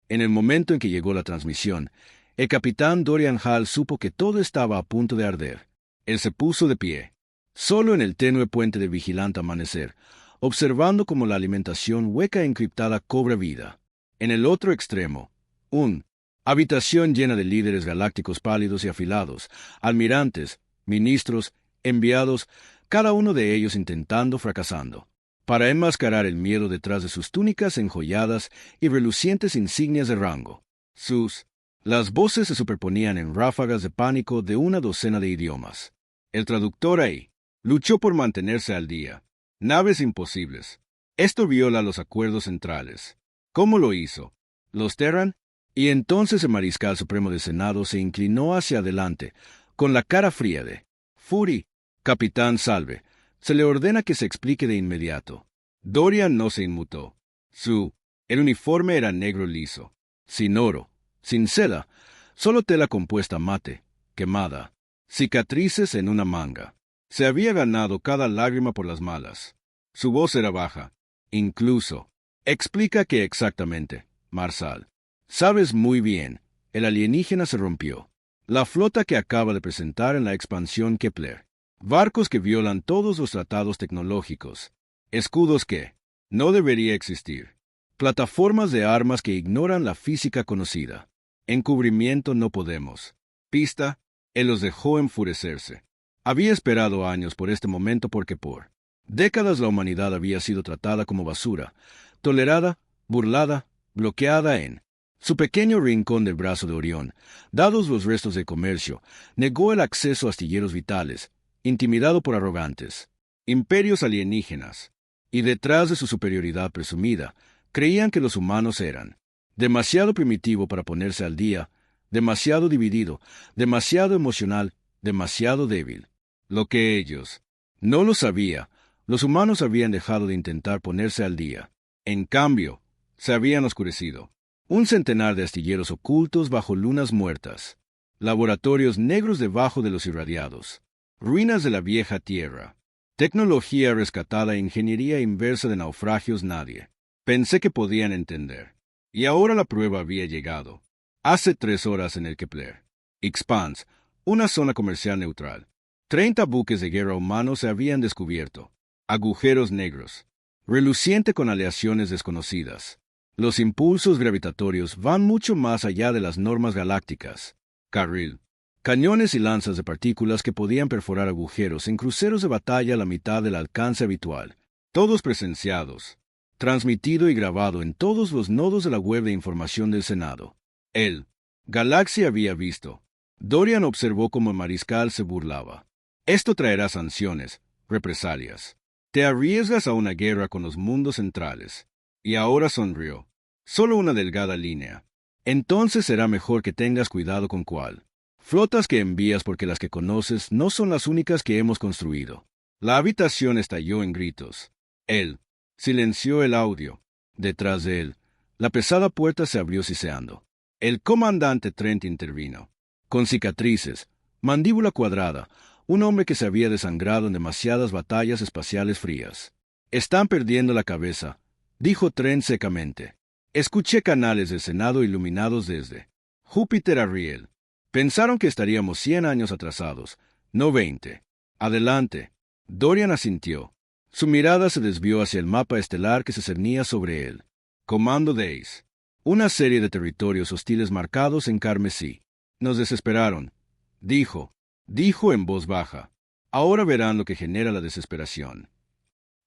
En el momento en que llegó la transmisión, el capitán Dorian Hall supo que todo estaba a punto de arder. Él se puso de pie, solo en el tenue puente de vigilante amanecer, observando cómo la alimentación hueca e encriptada cobra vida. En el otro extremo, habitación llena de líderes galácticos pálidos y afilados, almirantes, ministros, enviados, cada uno de ellos intentando fracasando. Para enmascarar el miedo detrás de sus túnicas enjolladas y relucientes insignias de rango. Las voces se superponían en ráfagas de pánico de una docena de idiomas. El traductor ahí luchó por mantenerse al día. Naves imposibles. Esto viola los acuerdos centrales. ¿Cómo lo hizo? ¿Los Terran? Y entonces el mariscal supremo del Senado se inclinó hacia adelante, con la cara fría de Fury. Capitán Salve, se le ordena que se explique de inmediato. Dorian no se inmutó. El uniforme era negro liso, sin oro, sin seda, solo tela compuesta mate, quemada, cicatrices en una manga. Se había ganado cada lágrima por las malas. Su voz era baja. Incluso. Explica qué exactamente, Marsal. Sabes muy bien, el alienígena se rompió. La flota que acaba de presentar en la expansión Kepler. Barcos que violan todos los tratados tecnológicos. Escudos que no debería existir. Plataformas de armas que ignoran la física conocida. Encubrimiento no podemos. Pista, él los dejó enfurecerse. Había esperado años por este momento porque por décadas la humanidad había sido tratada como basura, tolerada, burlada, bloqueada en su pequeño rincón del brazo de Orión. Dados los restos de comercio, negó el acceso a astilleros vitales, intimidado por arrogantes imperios alienígenas, y detrás de su superioridad presumida, creían que los humanos eran demasiado primitivo para ponerse al día, demasiado dividido, demasiado emocional, demasiado débil. Lo que ellos no lo sabía, los humanos habían dejado de intentar ponerse al día. En cambio, se habían oscurecido. Un centenar de astilleros ocultos bajo lunas muertas, laboratorios negros debajo de los irradiados, ruinas de la vieja tierra, tecnología rescatada e ingeniería inversa de naufragios nadie. Pensé que podían entender. Y ahora la prueba había llegado. Hace 3 horas en el Kepler. Expanse, una zona comercial neutral. 30 buques de guerra humanos se habían descubierto. Agujeros negros. Reluciente con aleaciones desconocidas. Los impulsos gravitatorios van mucho más allá de las normas galácticas. Carril. Cañones y lanzas de partículas que podían perforar agujeros en cruceros de batalla a la mitad del alcance habitual. Todos presenciados. Transmitido y grabado en todos los nodos de la web de información del Senado. Galaxia había visto. Dorian observó cómo el mariscal se burlaba. Esto traerá sanciones, represalias. Te arriesgas a una guerra con los mundos centrales. Y ahora sonrió. Solo una delgada línea. Entonces será mejor que tengas cuidado con cuál. Flotas que envías porque las que conoces no son las únicas que hemos construido. La habitación estalló en gritos. Él silenció el audio. Detrás de él, la pesada puerta se abrió siseando. El comandante Trent intervino. Con cicatrices, mandíbula cuadrada, un hombre que se había desangrado en demasiadas batallas espaciales frías. Están perdiendo la cabeza, dijo Trent secamente. Escuché canales del Senado iluminados desde Júpiter a Riel. Pensaron que estaríamos 100 años atrasados, no 20. Adelante. Dorian asintió. Su mirada se desvió hacia el mapa estelar que se cernía sobre él. Comando Days. Una serie de territorios hostiles marcados en carmesí. Nos desesperaron. Dijo en voz baja. Ahora verán lo que genera la desesperación.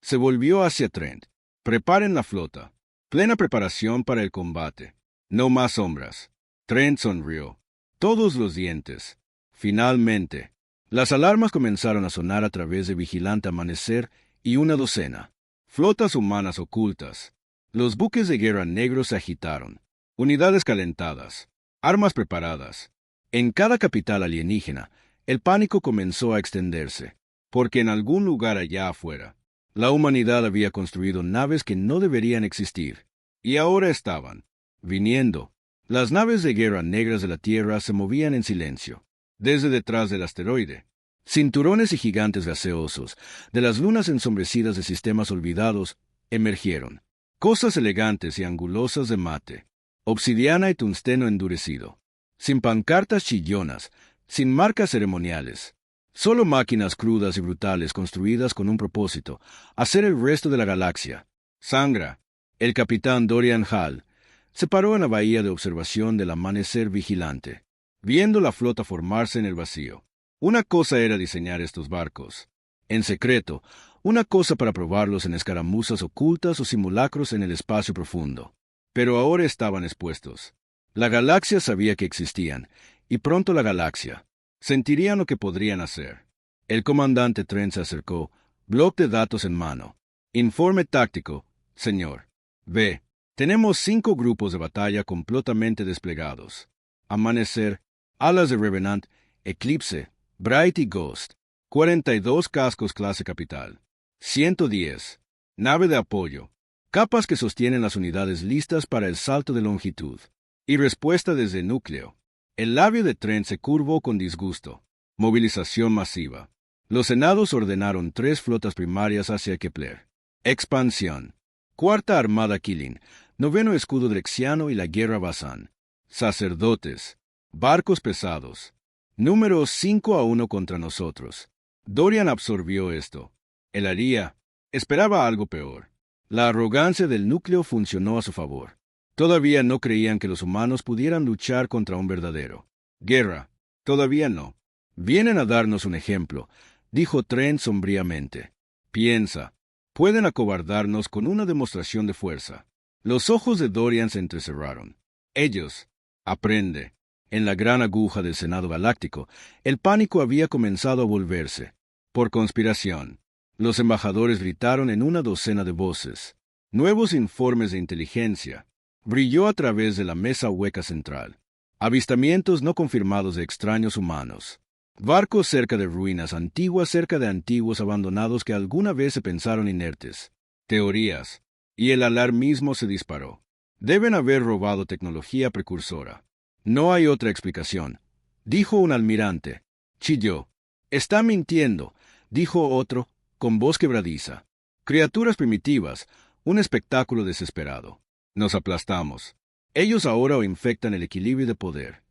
Se volvió hacia Trent. Preparen la flota. Plena preparación para el combate. No más sombras. Trent sonrió. Todos los dientes. Finalmente, las alarmas comenzaron a sonar a través de Vigilante Amanecer y una docena. Flotas humanas ocultas. Los buques de guerra negros se agitaron. Unidades calentadas. Armas preparadas. En cada capital alienígena, el pánico comenzó a extenderse, porque en algún lugar allá afuera, la humanidad había construido naves que no deberían existir. Y ahora estaban viniendo. Las naves de guerra negras de la Tierra se movían en silencio. Desde detrás del asteroide, cinturones y gigantes gaseosos, de las lunas ensombrecidas de sistemas olvidados, emergieron. Cosas elegantes y angulosas de mate. obsidiana y tungsteno endurecido. Sin pancartas chillonas, sin marcas ceremoniales. Solo máquinas crudas y brutales construidas con un propósito, hacer el resto de la galaxia. Sangra. El capitán Dorian Hall se paró en la bahía de observación del amanecer vigilante, viendo la flota formarse en el vacío. Una cosa era diseñar estos barcos. En secreto, una cosa para probarlos en escaramuzas ocultas o simulacros en el espacio profundo. Pero ahora estaban expuestos. La galaxia sabía que existían, y pronto la galaxia. Sentirían lo que podrían hacer. El comandante Trent se acercó, bloc de datos en mano. Informe táctico, señor. Ve, tenemos 5 grupos de batalla completamente desplegados. Amanecer, alas de Revenant, Eclipse, Bright y Ghost. 42 cascos clase capital. 110. Nave de apoyo. Capas que sostienen las unidades listas para el salto de longitud. Y respuesta desde núcleo. El labio de Trent se curvó con disgusto. Movilización masiva. Los senados ordenaron 3 flotas primarias hacia Kepler. Expansión. Cuarta Armada Killing, 9º Escudo Drexiano y la Guerra Bazán. Sacerdotes. Barcos pesados. Números 5-1 contra nosotros. Dorian absorbió esto. El haría. Esperaba algo peor. La arrogancia del núcleo funcionó a su favor. Todavía no creían que los humanos pudieran luchar contra un verdadero guerra. Todavía no. Vienen a darnos un ejemplo, dijo Trent sombríamente. Piensa. Pueden acobardarnos con una demostración de fuerza. Los ojos de Dorian se entrecerraron. Ellos. Aprende. En la gran aguja del Senado Galáctico, el pánico había comenzado a volverse. Por conspiración. Los embajadores gritaron en una docena de voces. Nuevos informes de inteligencia. Brilló a través de la mesa hueca central. Avistamientos no confirmados de extraños humanos. Barcos cerca de ruinas antiguas, cerca de antiguos abandonados que alguna vez se pensaron inertes. Teorías. Y el alarmismo se disparó. Deben haber robado tecnología precursora. No hay otra explicación, dijo un almirante. Chilló. Está mintiendo, dijo otro, con voz quebradiza. Criaturas primitivas, un espectáculo desesperado. Nos aplastamos. Ellos ahora infectan el equilibrio de poder.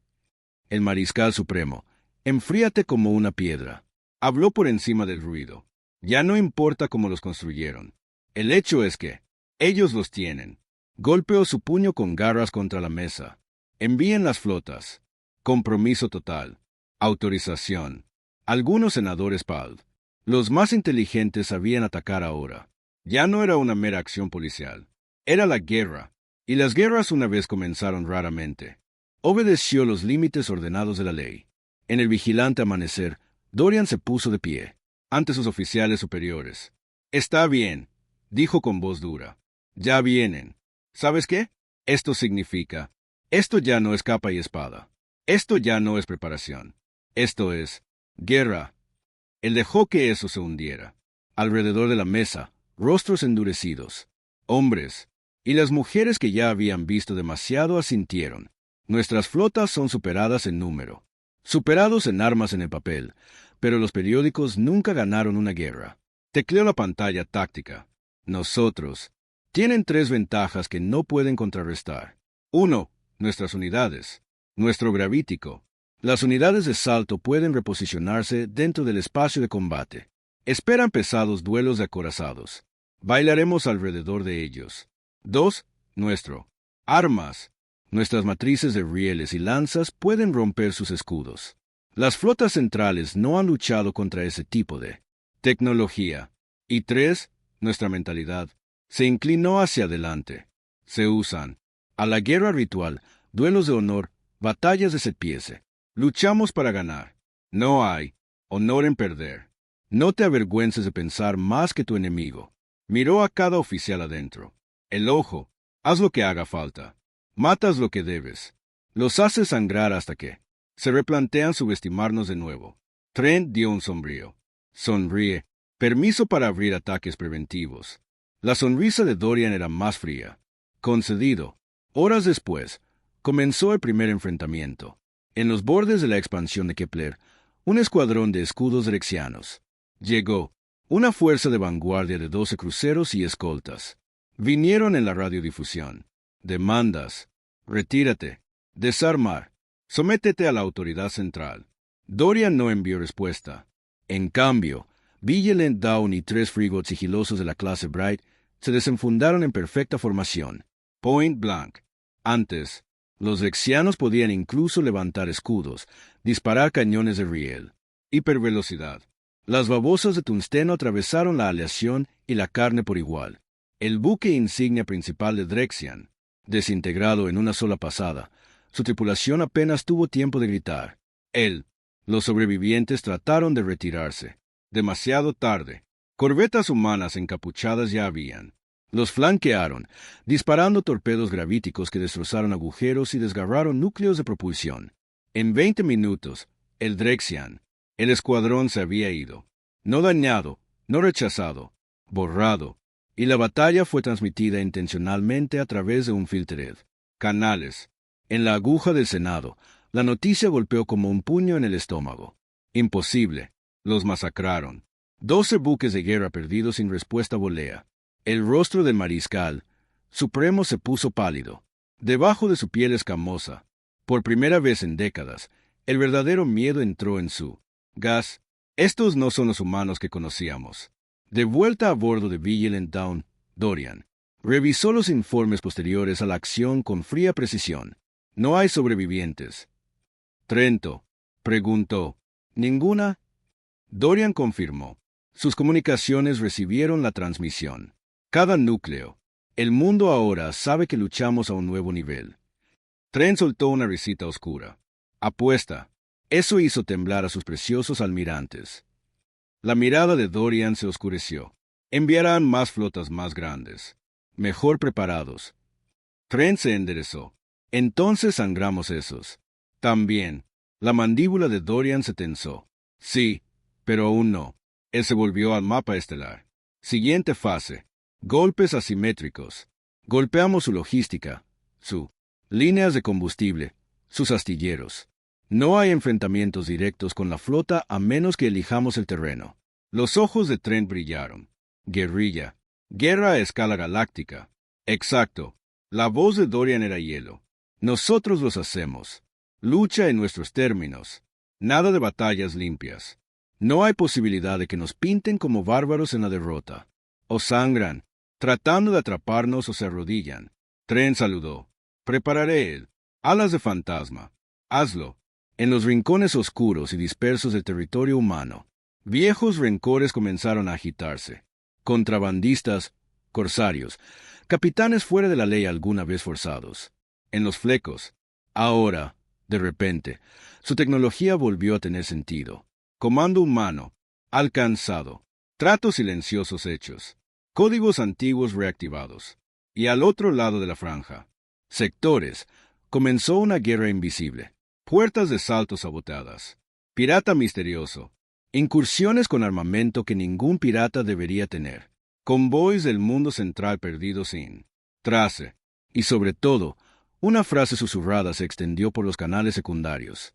El mariscal supremo, enfríate como una piedra. Habló por encima del ruido. Ya no importa cómo los construyeron. El hecho es que ellos los tienen. Golpeó su puño con garras contra la mesa. Envíen las flotas. Compromiso total. Autorización. Algunos senadores PALD. Los más inteligentes sabían atacar ahora. Ya no era una mera acción policial. Era la guerra. Y las guerras una vez comenzaron raramente. Obedeció los límites ordenados de la ley. En el vigilante amanecer, Dorian se puso de pie, ante sus oficiales superiores. Está bien, dijo con voz dura. Ya vienen. ¿Sabes qué? Esto significa, esto ya no es capa y espada. Esto ya no es preparación. Esto es guerra. Él dejó que eso se hundiera. Alrededor de la mesa, rostros endurecidos. Hombres. Y las mujeres que ya habían visto demasiado asintieron. Nuestras flotas son superadas en número. Superados en armas en el papel, pero los periódicos nunca ganaron una guerra. Tecleó la pantalla táctica. Nosotros. Tienen 3 ventajas que no pueden contrarrestar. 1. Nuestras unidades. Nuestro gravítico. Las unidades de salto pueden reposicionarse dentro del espacio de combate. Esperan pesados duelos de acorazados. Bailaremos alrededor de ellos. 2. Nuestro. Armas. Nuestras matrices de rieles y lanzas pueden romper sus escudos. Las flotas centrales no han luchado contra ese tipo de tecnología. Y 3. Nuestra mentalidad. Se inclinó hacia adelante. Se usan. A la guerra ritual, duelos de honor, batallas de setpiese. Luchamos para ganar. No hay honor en perder. No te avergüences de pensar más que tu enemigo. Miró a cada oficial adentro. El ojo. Haz lo que haga falta. Matas lo que debes. Los haces sangrar hasta que se replantean subestimarnos de nuevo. Trent dio un sombrío. Sonríe. Permiso para abrir ataques preventivos. La sonrisa de Dorian era más fría. Concedido. Horas después, comenzó el primer enfrentamiento. En los bordes de la expansión de Kepler, un escuadrón de escudos drexianos. Llegó. Una fuerza de vanguardia de 12 cruceros y escoltas. Vinieron en la radiodifusión. Demandas. Retírate. Desarmar. Sométete a la autoridad central. Dorian no envió respuesta. En cambio, Vigilant Dawn y 3 frigots sigilosos de la clase Bright se desenfundaron en perfecta formación. Point blank. Antes, los rexianos podían incluso levantar escudos, disparar cañones de riel. Hipervelocidad. Las babosas de tungsteno atravesaron la aleación y la carne por igual. El buque insignia principal de Drexian, desintegrado en una sola pasada, su tripulación apenas tuvo tiempo de gritar. Los sobrevivientes trataron de retirarse. Demasiado tarde. Corbetas humanas encapuchadas ya habían. Los flanquearon, disparando torpedos gravíticos que destrozaron agujeros y desgarraron núcleos de propulsión. En 20 minutos, el Drexian, el escuadrón se había ido. No dañado, no rechazado, borrado. Y la batalla fue transmitida intencionalmente a través de un filtered. Canales. En la aguja del Senado, la noticia golpeó como un puño en el estómago. Imposible. Los masacraron. 12 buques de guerra perdidos sin respuesta volea. El rostro del mariscal supremo se puso pálido. Debajo de su piel escamosa, por primera vez en décadas, el verdadero miedo entró en su gas. Estos no son los humanos que conocíamos. De vuelta a bordo de Vigilant Dawn, Dorian revisó los informes posteriores a la acción con fría precisión. No hay sobrevivientes. Trento preguntó. ¿Ninguna? Dorian confirmó. Sus comunicaciones recibieron la transmisión. Cada núcleo. El mundo ahora sabe que luchamos a un nuevo nivel. Trent soltó una risita oscura. Apuesta. Eso hizo temblar a sus preciosos almirantes. La mirada de Dorian se oscureció. Enviarán más flotas más grandes. Mejor preparados. Trent se enderezó. Entonces sangramos esos. También. La mandíbula de Dorian se tensó. Sí, pero aún no. Él se volvió al mapa estelar. Siguiente fase. Golpes asimétricos. Golpeamos su logística, sus líneas de combustible, sus astilleros. No hay enfrentamientos directos con la flota a menos que elijamos el terreno. Los ojos de Trent brillaron. Guerrilla. Guerra a escala galáctica. Exacto. La voz de Dorian era hielo. Nosotros los hacemos. Lucha en nuestros términos. Nada de batallas limpias. No hay posibilidad de que nos pinten como bárbaros en la derrota. O sangran, tratando de atraparnos o se arrodillan. Trent saludó. Prepararé él. Alas de fantasma. Hazlo. En los rincones oscuros y dispersos del territorio humano, viejos rencores comenzaron a agitarse. Contrabandistas, corsarios, capitanes fuera de la ley alguna vez forzados. En los flecos. Ahora, de repente, su tecnología volvió a tener sentido. Comando humano. Alcanzado. Tratos silenciosos hechos. Códigos antiguos reactivados. Y al otro lado de la franja. Sectores. Comenzó una guerra invisible. Puertas de salto saboteadas. Pirata misterioso. Incursiones con armamento que ningún pirata debería tener. Convoys del mundo central perdidos sin trace. Y sobre todo, una frase susurrada se extendió por los canales secundarios.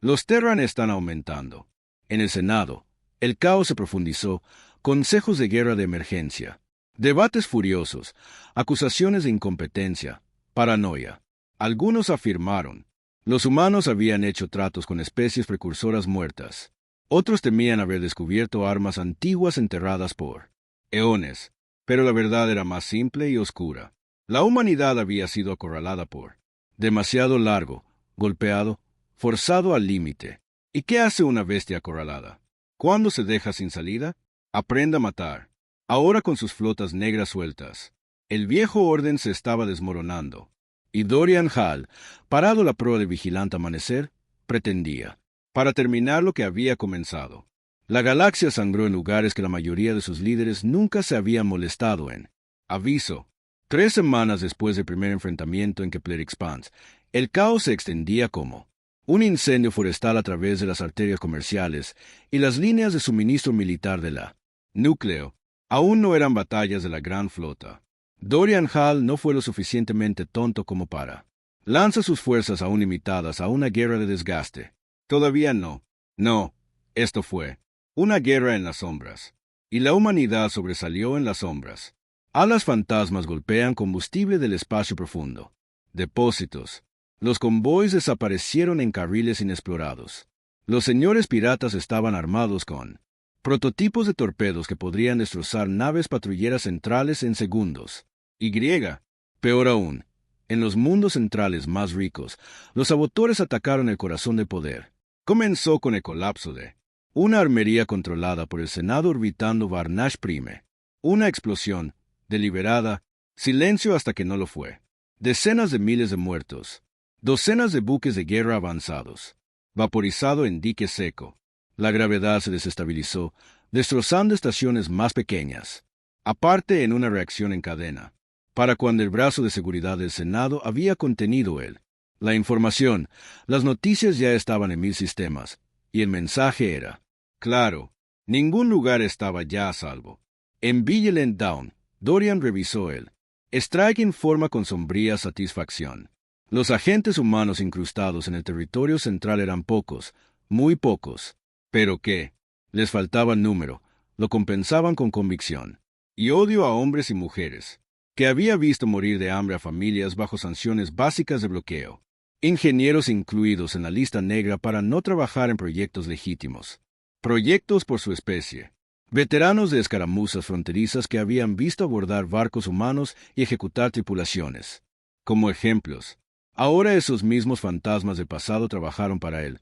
Los Terran están aumentando. En el Senado, el caos se profundizó. Consejos de guerra de emergencia. Debates furiosos. Acusaciones de incompetencia. Paranoia. Algunos afirmaron. Los humanos habían hecho tratos con especies precursoras muertas. Otros temían haber descubierto armas antiguas enterradas por eones. Pero la verdad era más simple y oscura. La humanidad había sido acorralada por demasiado largo, golpeado, forzado al límite. ¿Y qué hace una bestia acorralada? ¿Cuándo se deja sin salida? Aprenda a matar. Ahora con sus flotas negras sueltas. El viejo orden se estaba desmoronando. Y Dorian Hall, parado a la proa del vigilante amanecer, pretendía, para terminar lo que había comenzado. La galaxia sangró en lugares que la mayoría de sus líderes nunca se habían molestado en. Aviso. 3 semanas después del primer enfrentamiento en Kepler Expanse, el caos se extendía como un incendio forestal a través de las arterias comerciales y las líneas de suministro militar de la núcleo. Aún no eran batallas de la gran flota. Dorian Hall no fue lo suficientemente tonto como para lanza sus fuerzas aún limitadas a una guerra de desgaste. Todavía no. No, esto fue una guerra en las sombras. Y la humanidad sobresalió en las sombras. Alas fantasmas golpean combustible del espacio profundo. depósitos. Los convoys desaparecieron en carriles inexplorados. Los señores piratas estaban armados con prototipos de torpedos que podrían destrozar naves patrulleras centrales en segundos. Peor aún, en los mundos centrales más ricos, los sabotores atacaron el corazón del poder. Comenzó con el colapso de una armería controlada por el Senado orbitando Varnash Prime. Una explosión, deliberada, silencio hasta que no lo fue. Decenas de miles de muertos. Docenas de buques de guerra avanzados. Vaporizado en dique seco. La gravedad se desestabilizó, destrozando estaciones más pequeñas. Aparte en una reacción en cadena. Para cuando el brazo de seguridad del Senado había contenido la información, las noticias ya estaban en 1000 sistemas, y el mensaje era claro: ningún lugar estaba ya a salvo. En Vigilant Down, Dorian revisó el strike en forma con sombría satisfacción. Los agentes humanos incrustados en el territorio central eran pocos, muy pocos, pero que les faltaba número, lo compensaban con convicción. Y odio a hombres y mujeres, que había visto morir de hambre a familias bajo sanciones básicas de bloqueo. Ingenieros incluidos en la lista negra para no trabajar en proyectos legítimos. Proyectos por su especie. Veteranos de escaramuzas fronterizas que habían visto abordar barcos humanos y ejecutar tripulaciones. Como ejemplos, ahora esos mismos fantasmas del pasado trabajaron para él,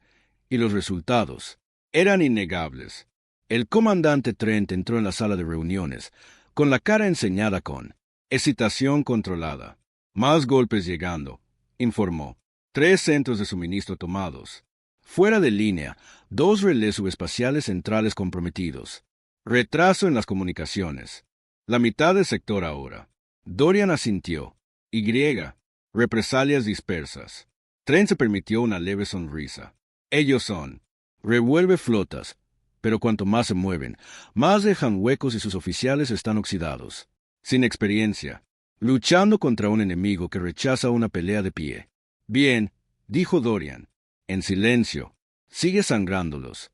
y los resultados eran innegables. El comandante Trent entró en la sala de reuniones, con la cara enseñada con excitación controlada. Más golpes llegando, informó. 3 centros de suministro tomados. Fuera de línea, 2 relés subespaciales centrales comprometidos. Retraso en las comunicaciones. La mitad del sector ahora. Dorian asintió. Represalias dispersas. Trent se permitió una leve sonrisa. Ellos son. Revuelve flotas, pero cuanto más se mueven, más dejan huecos y sus oficiales están oxidados. Sin experiencia. Luchando contra un enemigo que rechaza una pelea de pie. Bien, dijo Dorian. En silencio. Sigue sangrándolos.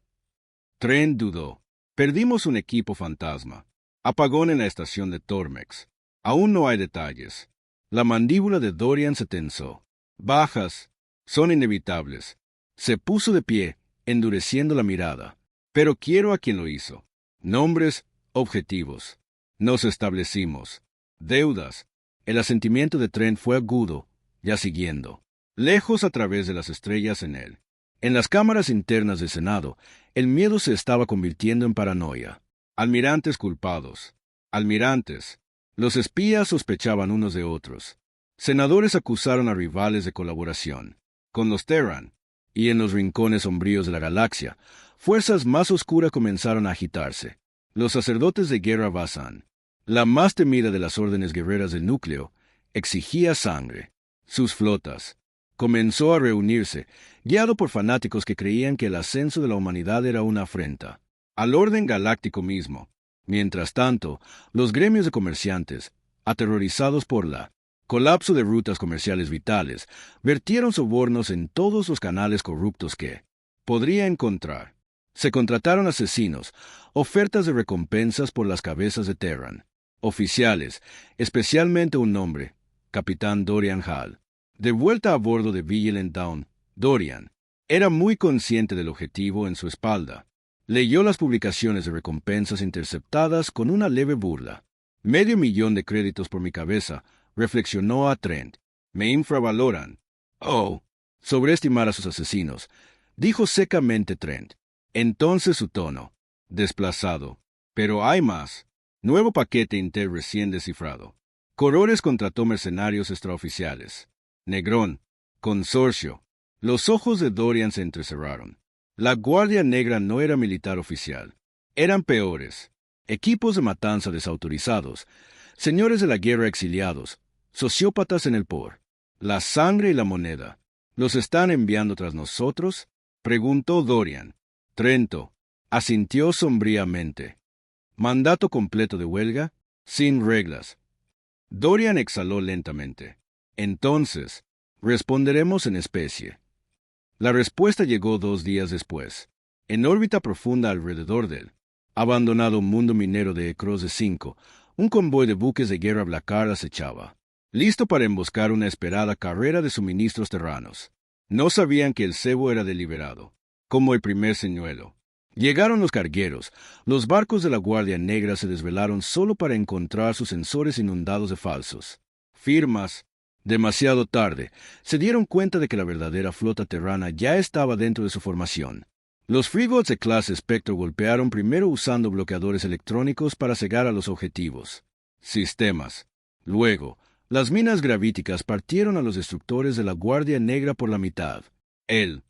Trent dudó. Perdimos un equipo fantasma. Apagón en la estación de Tormex. Aún no hay detalles. La mandíbula de Dorian se tensó. Bajas. Son inevitables. Se puso de pie, endureciendo la mirada. Pero quiero a quien lo hizo. Nombres, objetivos. Nos establecimos. Deudas. El asentimiento de Trent fue agudo, ya siguiendo. Lejos a través de las estrellas en él. En las cámaras internas del Senado, el miedo se estaba convirtiendo en paranoia. Almirantes culpados. Almirantes. Los espías sospechaban unos de otros. Senadores acusaron a rivales de colaboración. Con los Terran. Y en los rincones sombríos de la galaxia, fuerzas más oscuras comenzaron a agitarse. Los sacerdotes de guerra Vazan, la más temida de las órdenes guerreras del núcleo, exigía sangre. Sus flotas. Comenzó a reunirse, guiado por fanáticos que creían que el ascenso de la humanidad era una afrenta al orden galáctico mismo. Mientras tanto, los gremios de comerciantes, aterrorizados por la colapso de rutas comerciales vitales, vertieron sobornos en todos los canales corruptos que podría encontrar. Se contrataron asesinos, ofertas de recompensas por las cabezas de Terran. Oficiales, especialmente un hombre, Capitán Dorian Hall. De vuelta a bordo de Vigilant Dawn, Dorian era muy consciente del objetivo en su espalda. Leyó las publicaciones de recompensas interceptadas con una leve burla. 500,000 de créditos por mi cabeza, reflexionó a Trent. Me infravaloran. Oh, sobreestimar a sus asesinos, dijo secamente Trent. Entonces su tono, desplazado. Pero hay más. Nuevo paquete Intel recién descifrado. Corores contrató mercenarios extraoficiales. Negrón. Consorcio. Los ojos de Dorian se entrecerraron. La Guardia Negra no era militar oficial. Eran peores. Equipos de matanza desautorizados. Señores de la guerra exiliados. Sociópatas en el por. La sangre y la moneda. ¿Los están enviando tras nosotros? Preguntó Dorian. Trento. Asintió sombríamente. ¿Mandato completo de huelga? Sin reglas. Dorian exhaló lentamente. Entonces, responderemos en especie. La respuesta llegó 2 días después. En órbita profunda alrededor del abandonado mundo minero de Cross de 5, un convoy de buques de guerra Blackar acechaba. listo para emboscar una esperada carrera de suministros terranos. No sabían que el cebo era deliberado, como el primer señuelo. Llegaron los cargueros. Los barcos de la Guardia Negra se desvelaron solo para encontrar sus sensores inundados de falsos firmas. Demasiado tarde, se dieron cuenta de que la verdadera flota terrana ya estaba dentro de su formación. Los freebots de clase Spectre golpearon primero usando bloqueadores electrónicos para cegar a los objetivos. Sistemas. Luego, las minas gravíticas partieron a los destructores de la Guardia Negra por la mitad. El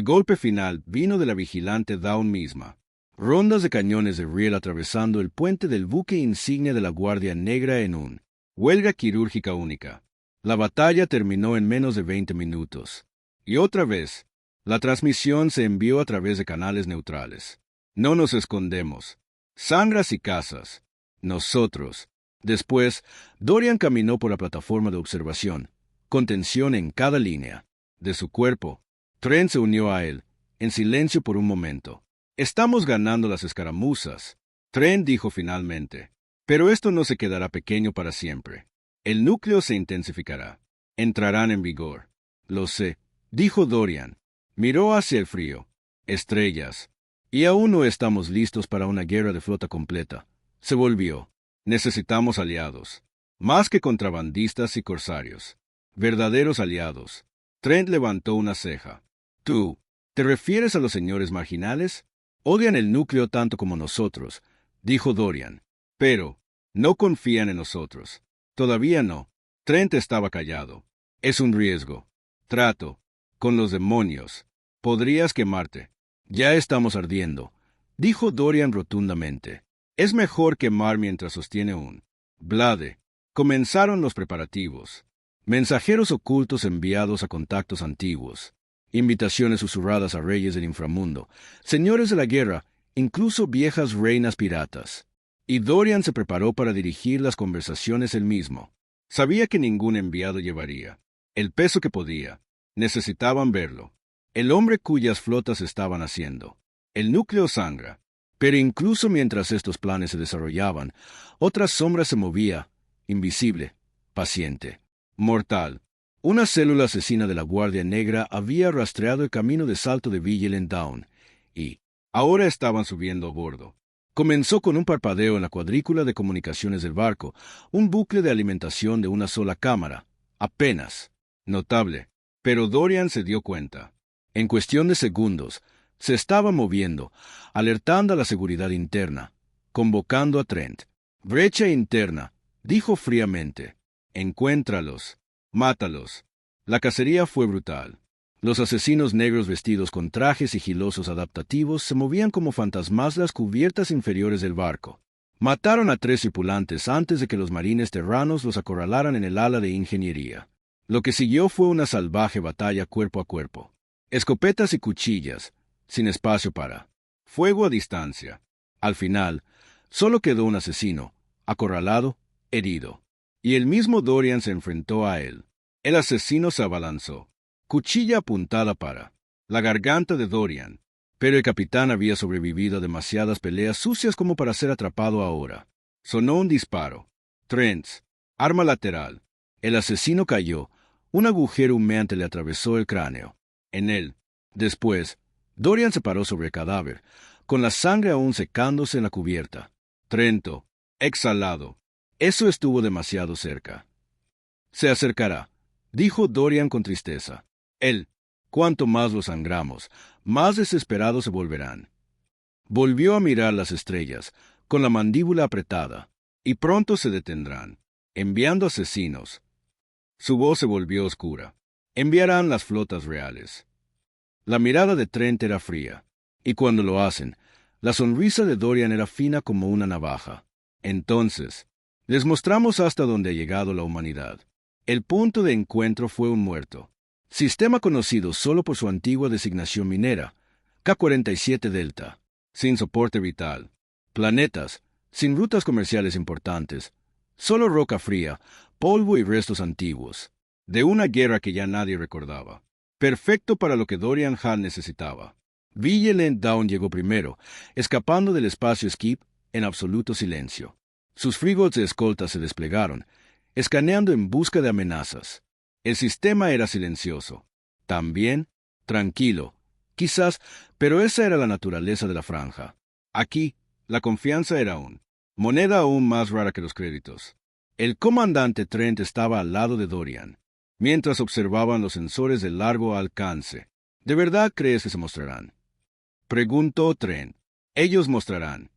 golpe final vino de la vigilante Dawn misma. Rondas de cañones de riel atravesando el puente del buque insignia de la Guardia Negra en un huelga quirúrgica única. La batalla terminó en menos de 20 minutos. Y otra vez, la transmisión se envió a través de canales neutrales. No nos escondemos. Sangras y casas. Nosotros. Después, Dorian caminó por la plataforma de observación, con tensión en cada línea de su cuerpo. Trent se unió a él, en silencio por un momento. Estamos ganando las escaramuzas, Trent dijo finalmente. Pero esto no se quedará pequeño para siempre. El núcleo se intensificará. Entrarán en vigor. Lo sé, dijo Dorian. Miró hacia el frío. Estrellas. Y aún no estamos listos para una guerra de flota completa. Se volvió. Necesitamos aliados. Más que contrabandistas y corsarios. Verdaderos aliados. Trent levantó una ceja. ¿Tú te refieres a los señores marginales? Odian el núcleo tanto como nosotros, dijo Dorian. Pero no confían en nosotros. Todavía no. Trent estaba callado. Es un riesgo. Trato. Con los demonios. Podrías quemarte. Ya estamos ardiendo, dijo Dorian rotundamente. Es mejor quemar mientras sostiene un blade. Comenzaron los preparativos. Mensajeros ocultos enviados a contactos antiguos. Invitaciones susurradas a reyes del inframundo, señores de la guerra, incluso viejas reinas piratas. Y Dorian se preparó para dirigir las conversaciones él mismo. Sabía que ningún enviado llevaría el peso que podía. Necesitaban verlo. El hombre cuyas flotas estaban haciendo. El núcleo sangra. Pero incluso mientras estos planes se desarrollaban, otra sombra se movía, invisible, paciente, mortal. Una célula asesina de la Guardia Negra había rastreado el camino de salto de Vigilant Dawn, y ahora estaban subiendo a bordo. Comenzó con un parpadeo en la cuadrícula de comunicaciones del barco, un bucle de alimentación de una sola cámara, apenas notable. Pero Dorian se dio cuenta. En cuestión de segundos, se estaba moviendo, alertando a la seguridad interna, convocando a Trent. Brecha interna, dijo fríamente. Encuéntralos. Mátalos. La cacería fue brutal. Los asesinos negros vestidos con trajes sigilosos adaptativos se movían como fantasmas las cubiertas inferiores del barco. Mataron a 3 tripulantes antes de que los marines terranos los acorralaran en el ala de ingeniería. Lo que siguió fue una salvaje batalla cuerpo a cuerpo. Escopetas y cuchillas, sin espacio para fuego a distancia. Al final, solo quedó un asesino, acorralado, herido. Y el mismo Dorian se enfrentó a él. El asesino se abalanzó, cuchilla apuntada para la garganta de Dorian. Pero el capitán había sobrevivido a demasiadas peleas sucias como para ser atrapado ahora. Sonó un disparo. Trent's arma lateral. El asesino cayó. Un agujero humeante le atravesó el cráneo. En él. Después, Dorian se paró sobre el cadáver, con la sangre aún secándose en la cubierta. Trento, exhalado. Eso estuvo demasiado cerca. Se acercará, dijo Dorian con tristeza. Cuanto más lo sangramos, más desesperados se volverán. Volvió a mirar las estrellas, con la mandíbula apretada, y pronto se detendrán, enviando asesinos. Su voz se volvió oscura. Enviarán las flotas reales. La mirada de Trent era fría, y cuando lo hacen, la sonrisa de Dorian era fina como una navaja. Entonces, les mostramos hasta dónde ha llegado la humanidad. El punto de encuentro fue un muerto. Sistema conocido solo por su antigua designación minera, K-47 Delta, sin soporte vital. Planetas, sin rutas comerciales importantes. Solo roca fría, polvo y restos antiguos. De una guerra que ya nadie recordaba. Perfecto para lo que Dorian Hall necesitaba. Vigilant Dawn llegó primero, escapando del espacio Skip en absoluto silencio. Sus freebots de escolta se desplegaron, escaneando en busca de amenazas. El sistema era silencioso. También, tranquilo, quizás, pero esa era la naturaleza de la franja. Aquí, la confianza era moneda aún más rara que los créditos. El comandante Trent estaba al lado de Dorian, mientras observaban los sensores de largo alcance. ¿De verdad crees que se mostrarán?, preguntó Trent. Ellos mostrarán.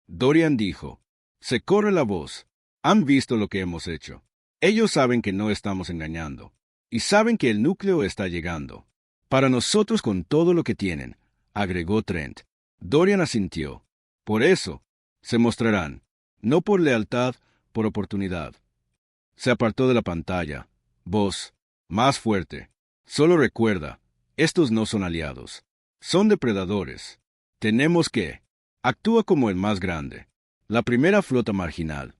Dorian dijo. Se corre la voz. Han visto lo que hemos hecho. Ellos saben que no estamos engañando. Y saben que el núcleo está llegando. Para nosotros con todo lo que tienen, agregó Trent. Dorian asintió. Por eso, se mostrarán. No por lealtad, por oportunidad. Se apartó de la pantalla. Voz, más fuerte. Solo recuerda, estos no son aliados. Son depredadores. Tenemos que. Actúa como el más grande. La primera flota marginal.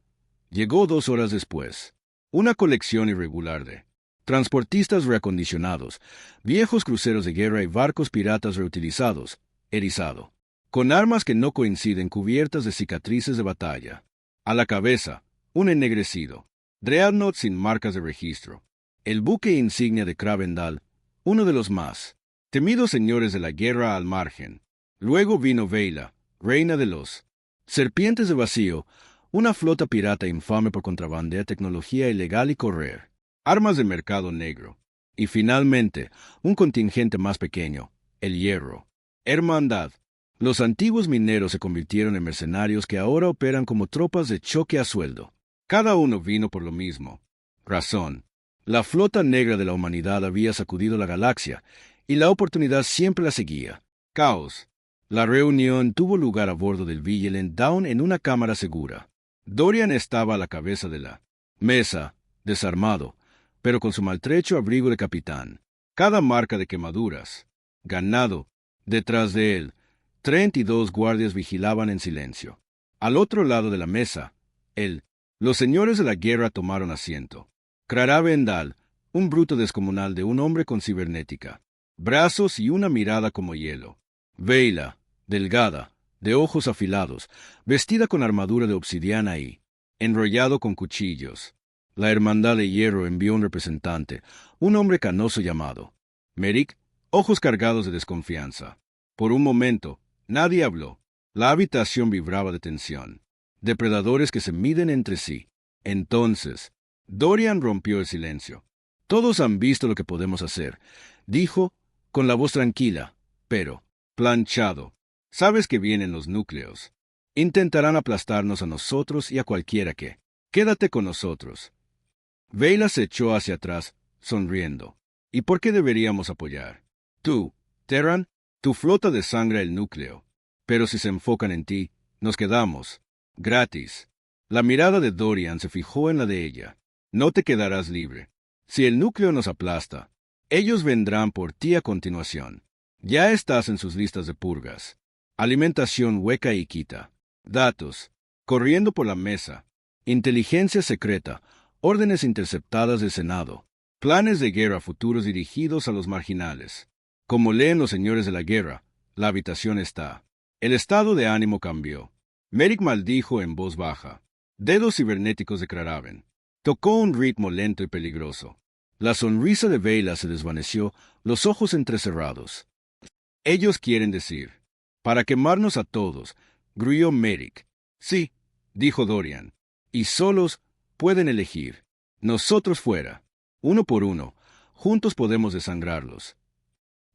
Llegó 2 horas después. Una colección irregular de transportistas reacondicionados, viejos cruceros de guerra y barcos piratas reutilizados, erizado, con armas que no coinciden cubiertas de cicatrices de batalla. A la cabeza, un ennegrecido. Dreadnought sin marcas de registro. El buque insignia de Cravendal, uno de los más temidos señores de la guerra al margen. Luego vino Vela, reina de los serpientes de vacío, una flota pirata infame por contrabandear tecnología ilegal y correr armas de mercado negro. Y finalmente, un contingente más pequeño, el Hierro. Hermandad. Los antiguos mineros se convirtieron en mercenarios que ahora operan como tropas de choque a sueldo. Cada uno vino por lo mismo. Razón. La flota negra de la humanidad había sacudido la galaxia, y la oportunidad siempre la seguía. Caos. La reunión tuvo lugar a bordo del Vigilant Dawn en una cámara segura. Dorian estaba a la cabeza de la mesa, desarmado, pero con su maltrecho abrigo de capitán. Cada marca de quemaduras. Ganado. Detrás de él, Trent y 2 guardias vigilaban en silencio. Al otro lado de la mesa, los señores de la guerra tomaron asiento. Cravendal, un bruto descomunal de un hombre con cibernética. Brazos y una mirada como hielo. Vela, delgada, de ojos afilados, vestida con armadura de obsidiana y enrollado con cuchillos. La Hermandad de Hierro envió un representante, un hombre canoso llamado Merrick, ojos cargados de desconfianza. Por un momento, nadie habló. La habitación vibraba de tensión. Depredadores que se miden entre sí. Entonces, Dorian rompió el silencio. Todos han visto lo que podemos hacer, dijo, con la voz tranquila, pero planchado. Sabes que vienen los núcleos. Intentarán aplastarnos a nosotros y a cualquiera que. Quédate con nosotros. Vela se echó hacia atrás, sonriendo. ¿Y por qué deberíamos apoyar? Tú, Terran, tu flota desangra el núcleo. Pero si se enfocan en ti, nos quedamos. Gratis. La mirada de Dorian se fijó en la de ella. No te quedarás libre. Si el núcleo nos aplasta, ellos vendrán por ti a continuación. Ya estás en sus listas de purgas. Alimentación hueca y quita. Datos. Corriendo por la mesa. Inteligencia secreta. Órdenes interceptadas del Senado. Planes de guerra futuros dirigidos a los marginales. Como leen los señores de la guerra, la habitación está. El estado de ánimo cambió. Merrick maldijo en voz baja. Dedos cibernéticos de Craven. Tocó un ritmo lento y peligroso. La sonrisa de Vela se desvaneció, los ojos entrecerrados. Ellos quieren decir. Para quemarnos a todos, gruñó Merrick. Sí, dijo Dorian. Y solos pueden elegir. Nosotros fuera. Uno por uno. Juntos podemos desangrarlos.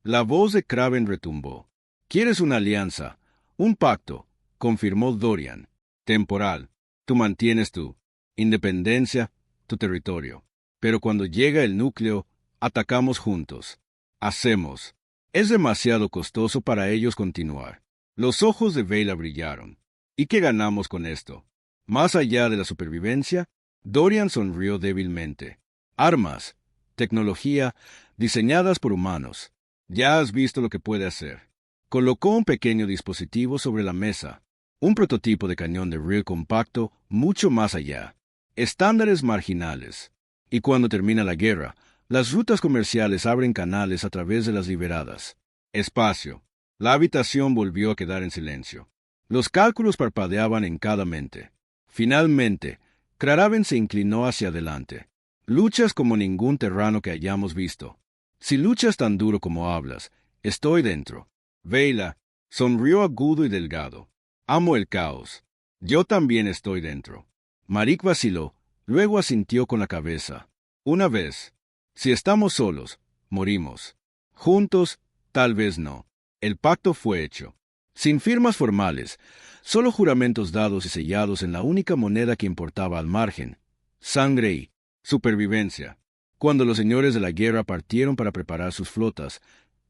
La voz de Craven retumbó. ¿Quieres una alianza? Un pacto, confirmó Dorian. Temporal. Tú mantienes tu independencia, tu territorio. Pero cuando llega el núcleo, atacamos juntos. Hacemos. Es demasiado costoso para ellos continuar. Los ojos de Vela brillaron. ¿Y qué ganamos con esto? Más allá de la supervivencia, Dorian sonrió débilmente. Armas, tecnología, diseñadas por humanos. Ya has visto lo que puede hacer. Colocó un pequeño dispositivo sobre la mesa. Un prototipo de cañón de riel compacto mucho más allá. Estándares marginales. Y cuando termina la guerra, las rutas comerciales abren canales a través de las liberadas. Espacio. La habitación volvió a quedar en silencio. Los cálculos parpadeaban en cada mente. Finalmente, Kraraven se inclinó hacia adelante. Luchas como ningún terrano que hayamos visto. Si luchas tan duro como hablas, estoy dentro. Veila, sonrió agudo y delgado. Amo el caos. Yo también estoy dentro. Marik vaciló, luego asintió con la cabeza. Una vez. Si estamos solos, morimos. Juntos, tal vez no. El pacto fue hecho. Sin firmas formales, solo juramentos dados y sellados en la única moneda que importaba al margen. Sangre y supervivencia. Cuando los señores de la guerra partieron para preparar sus flotas,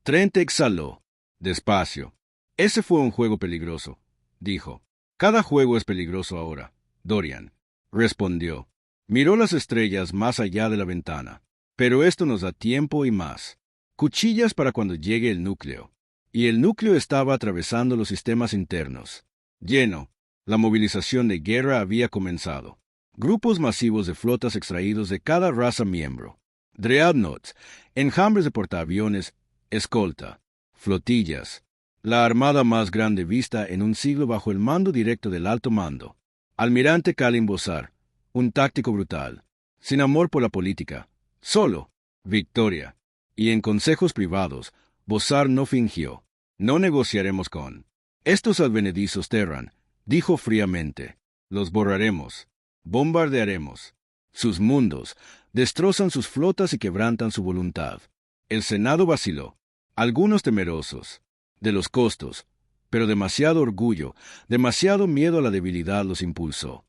Trent exhaló. Despacio. Ese fue un juego peligroso, dijo. Cada juego es peligroso ahora, Dorian. Respondió. Miró las estrellas más allá de la ventana. Pero esto nos da tiempo y más. Cuchillas para cuando llegue el núcleo. Y el núcleo estaba atravesando los sistemas internos. Lleno. La movilización de guerra había comenzado. Grupos masivos de flotas extraídos de cada raza miembro. Dreadnoughts, enjambres de portaaviones, escolta, flotillas. La armada más grande vista en un siglo bajo el mando directo del alto mando. Almirante Kalin Bosar, un táctico brutal, sin amor por la política, solo, victoria. Y en consejos privados, Bosar no fingió. No negociaremos con estos advenedizos Terran, dijo fríamente. Los borraremos, bombardearemos sus mundos, destrozan sus flotas y quebrantan su voluntad. El Senado vaciló, algunos temerosos de los costos, pero demasiado orgullo, demasiado miedo a la debilidad los impulsó.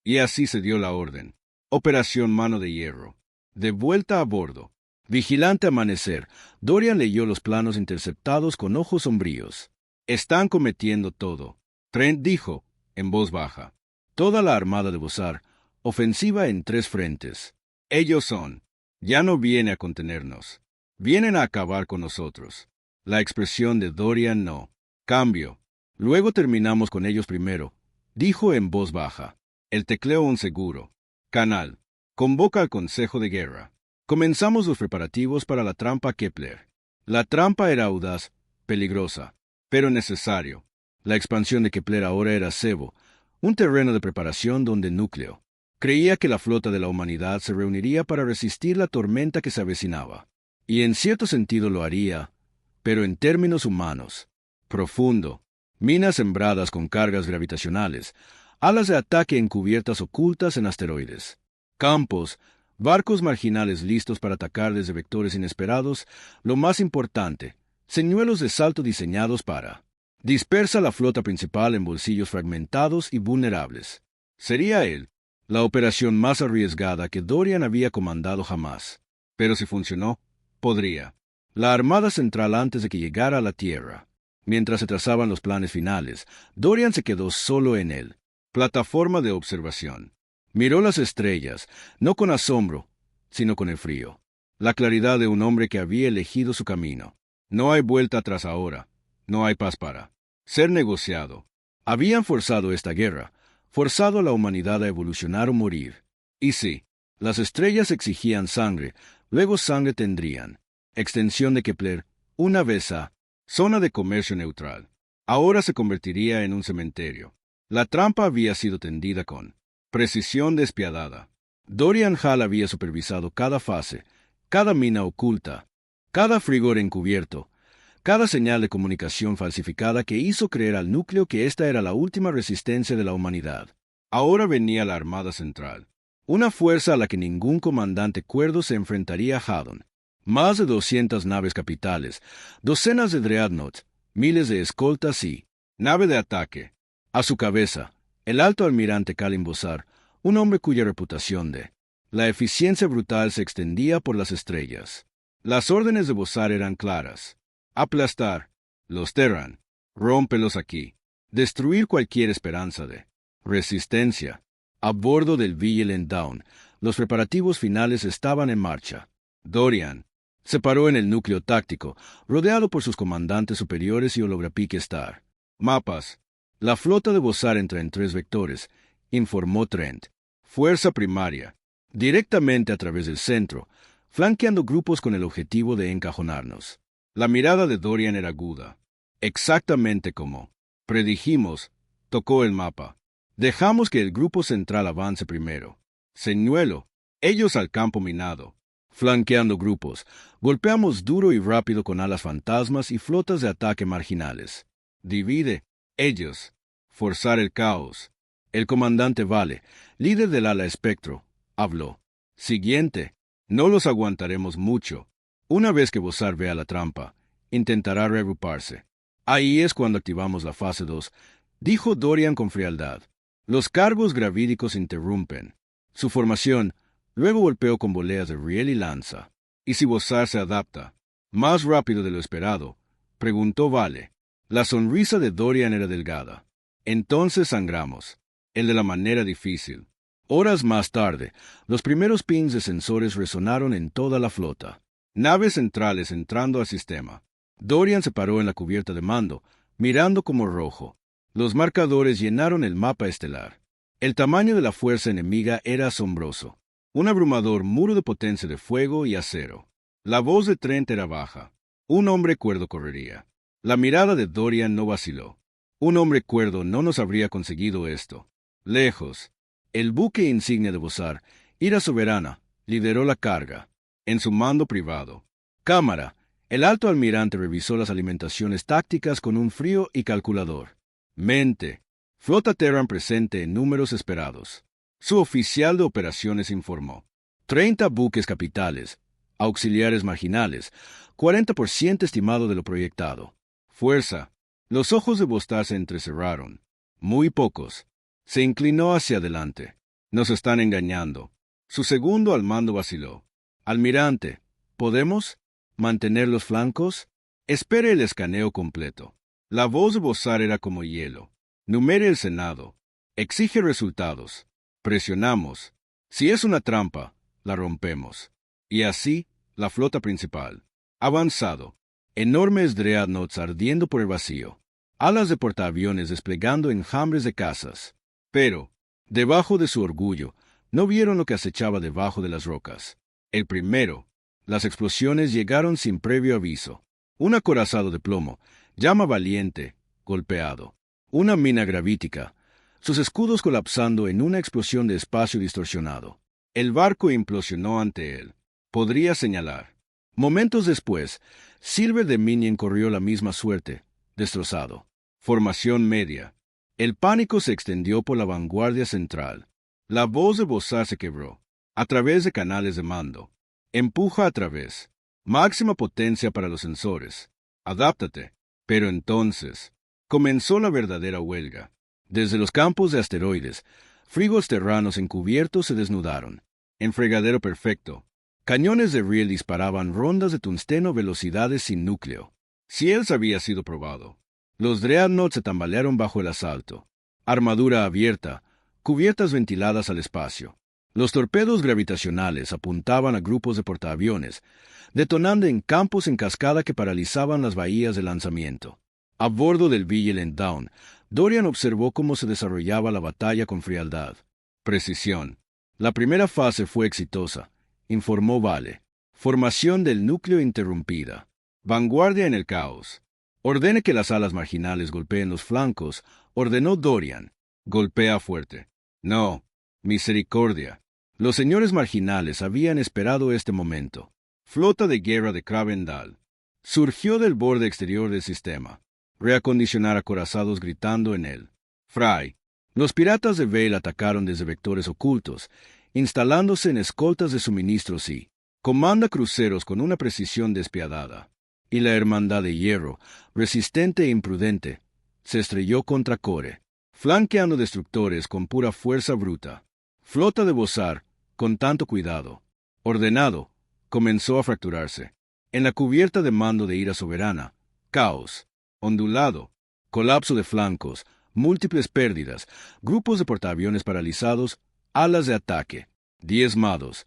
Y así se dio la orden. Operación Mano de Hierro. De vuelta a bordo. Vigilante amanecer, Dorian leyó los planos interceptados con ojos sombríos. Están cometiendo todo, Trent dijo, en voz baja. Toda la armada de Bosar, ofensiva en 3 frentes. Ellos son. Ya no viene a contenernos. Vienen a acabar con nosotros. La expresión de Dorian no. Cambio. Luego terminamos con ellos primero, dijo en voz baja. El tecleo un seguro. Canal. Convoca al Consejo de Guerra. Comenzamos los preparativos para la trampa Kepler. La trampa era audaz, peligrosa, pero necesario. La expansión de Kepler ahora era Sebo, un terreno de preparación donde núcleo. Creía que la flota de la humanidad se reuniría para resistir la tormenta que se avecinaba. Y en cierto sentido lo haría, pero en términos humanos. Profundo. Minas sembradas con cargas gravitacionales, alas de ataque encubiertas ocultas en asteroides. Campos, barcos marginales listos para atacar desde vectores inesperados, lo más importante, señuelos de salto diseñados para dispersa la flota principal en bolsillos fragmentados y vulnerables. Sería la operación más arriesgada que Dorian había comandado jamás. Pero si funcionó, podría. La Armada Central antes de que llegara a la Tierra. Mientras se trazaban los planes finales, Dorian se quedó solo en él. Plataforma de observación. Miró las estrellas, no con asombro, sino con el frío. La claridad de un hombre que había elegido su camino. No hay vuelta atrás ahora. No hay paz para ser negociado. Habían forzado esta guerra, forzado a la humanidad a evolucionar o morir. Y sí, las estrellas exigían sangre, luego sangre tendrían. Extensión de Kepler, una vez a zona de comercio neutral. Ahora se convertiría en un cementerio. La trampa había sido tendida con precisión despiadada. Dorian Hall había supervisado cada fase, cada mina oculta, cada frigor encubierto, cada señal de comunicación falsificada que hizo creer al núcleo que esta era la última resistencia de la humanidad. Ahora venía la Armada Central, una fuerza a la que ningún comandante cuerdo se enfrentaría a Haddon. Más de 200 naves capitales, docenas de dreadnoughts, miles de escoltas y nave de ataque. A su cabeza, el alto almirante Kalin Bosar, un hombre cuya reputación de la eficiencia brutal se extendía por las estrellas. Las órdenes de Bosar eran claras. Aplastar los Terran, rómpelos aquí, destruir cualquier esperanza de resistencia. A bordo del Vigilant Dawn, los preparativos finales estaban en marcha. Dorian se paró en el núcleo táctico, rodeado por sus comandantes superiores y holograpique Star. Mapas. La flota de Bosar entra en 3 vectores, informó Trent. Fuerza primaria. Directamente a través del centro, flanqueando grupos con el objetivo de encajonarnos. La mirada de Dorian era aguda. Exactamente como predijimos, tocó el mapa. Dejamos que el grupo central avance primero. Señuelo, ellos al campo minado. Flanqueando grupos, golpeamos duro y rápido con alas fantasmas y flotas de ataque marginales. Divide, ellos. Forzar el caos. El comandante Vale, líder del ala espectro, habló. Siguiente. No los aguantaremos mucho. Una vez que Bosar vea la trampa, intentará reagruparse. Ahí es cuando activamos la fase 2, dijo Dorian con frialdad. Los cargos gravídicos interrumpen. Su formación, luego golpeó con voleas de riel y lanza. ¿Y si Bosar se adapta? Más rápido de lo esperado, preguntó Vale. La sonrisa de Dorian era delgada. Entonces sangramos. El de la manera difícil. Horas más tarde, los primeros pings de sensores resonaron en toda la flota. Naves centrales entrando al sistema. Dorian se paró en la cubierta de mando, mirando como rojo. Los marcadores llenaron el mapa estelar. El tamaño de la fuerza enemiga era asombroso. Un abrumador muro de potencia de fuego y acero. La voz de Trent era baja. Un hombre cuerdo correría. La mirada de Dorian no vaciló. Un hombre cuerdo no nos habría conseguido esto. Lejos. El buque insignia de Bosar, Ira Soberana, lideró la carga. En su mando privado. Cámara. El alto almirante revisó las alimentaciones tácticas con un frío y calculador. Mente. Flota Terran presente en números esperados. Su oficial de operaciones informó. 30 buques capitales, auxiliares marginales, 40% estimado de lo proyectado. Fuerza. Los ojos de Bostar se entrecerraron. Muy pocos. Se inclinó hacia adelante. Nos están engañando. Su segundo al mando vaciló. Almirante, ¿podemos mantener los flancos? Espere el escaneo completo. La voz de Bosar era como hielo. Numere el Senado. Exige resultados. Presionamos. Si es una trampa, la rompemos. Y así, la flota principal. Avanzado. Enormes dreadnoughts ardiendo por el vacío. Alas de portaaviones desplegando enjambres de cazas. Pero, debajo de su orgullo, no vieron lo que acechaba debajo de las rocas. El primero. Las explosiones llegaron sin previo aviso. Un acorazado de plomo, llama valiente, golpeado. Una mina gravítica, sus escudos colapsando en una explosión de espacio distorsionado. El barco implosionó ante él. Podría señalar. Momentos después, Silver de Minion corrió la misma suerte, destrozado. Formación media. El pánico se extendió por la vanguardia central. La voz de Bosar se quebró. A través de canales de mando. Empuja a través. Máxima potencia para los sensores. Adáptate. Pero entonces, comenzó la verdadera huelga. Desde los campos de asteroides, frigos terranos encubiertos se desnudaron. En fregadero perfecto, cañones de riel disparaban rondas de tungsteno velocidades sin núcleo. Ciels había sido probado. Los dreadnoughts se tambalearon bajo el asalto. Armadura abierta, cubiertas ventiladas al espacio. Los torpedos gravitacionales apuntaban a grupos de portaaviones, detonando en campos en cascada que paralizaban las bahías de lanzamiento. A bordo del Vigilant Dawn, Dorian observó cómo se desarrollaba la batalla con frialdad. Precisión. La primera fase fue exitosa, informó Vale. Formación del núcleo interrumpida. Vanguardia en el caos. Ordene que las alas marginales golpeen los flancos, ordenó Dorian. Golpea fuerte. No. Misericordia. Los señores marginales habían esperado este momento. Flota de guerra de Kravendal. Surgió del borde exterior del sistema. Reacondicionar acorazados gritando en él. Fry. Los piratas de Vale atacaron desde vectores ocultos, instalándose en escoltas de suministros y comanda cruceros con una precisión despiadada. Y la Hermandad de Hierro, resistente e imprudente, se estrelló contra Core, flanqueando destructores con pura fuerza bruta. Flota de Bosar, con tanto cuidado, ordenado, comenzó a fracturarse. En la cubierta de mando de Ira Soberana, caos, ondulado, colapso de flancos, múltiples pérdidas, grupos de portaaviones paralizados, alas de ataque, diezmados.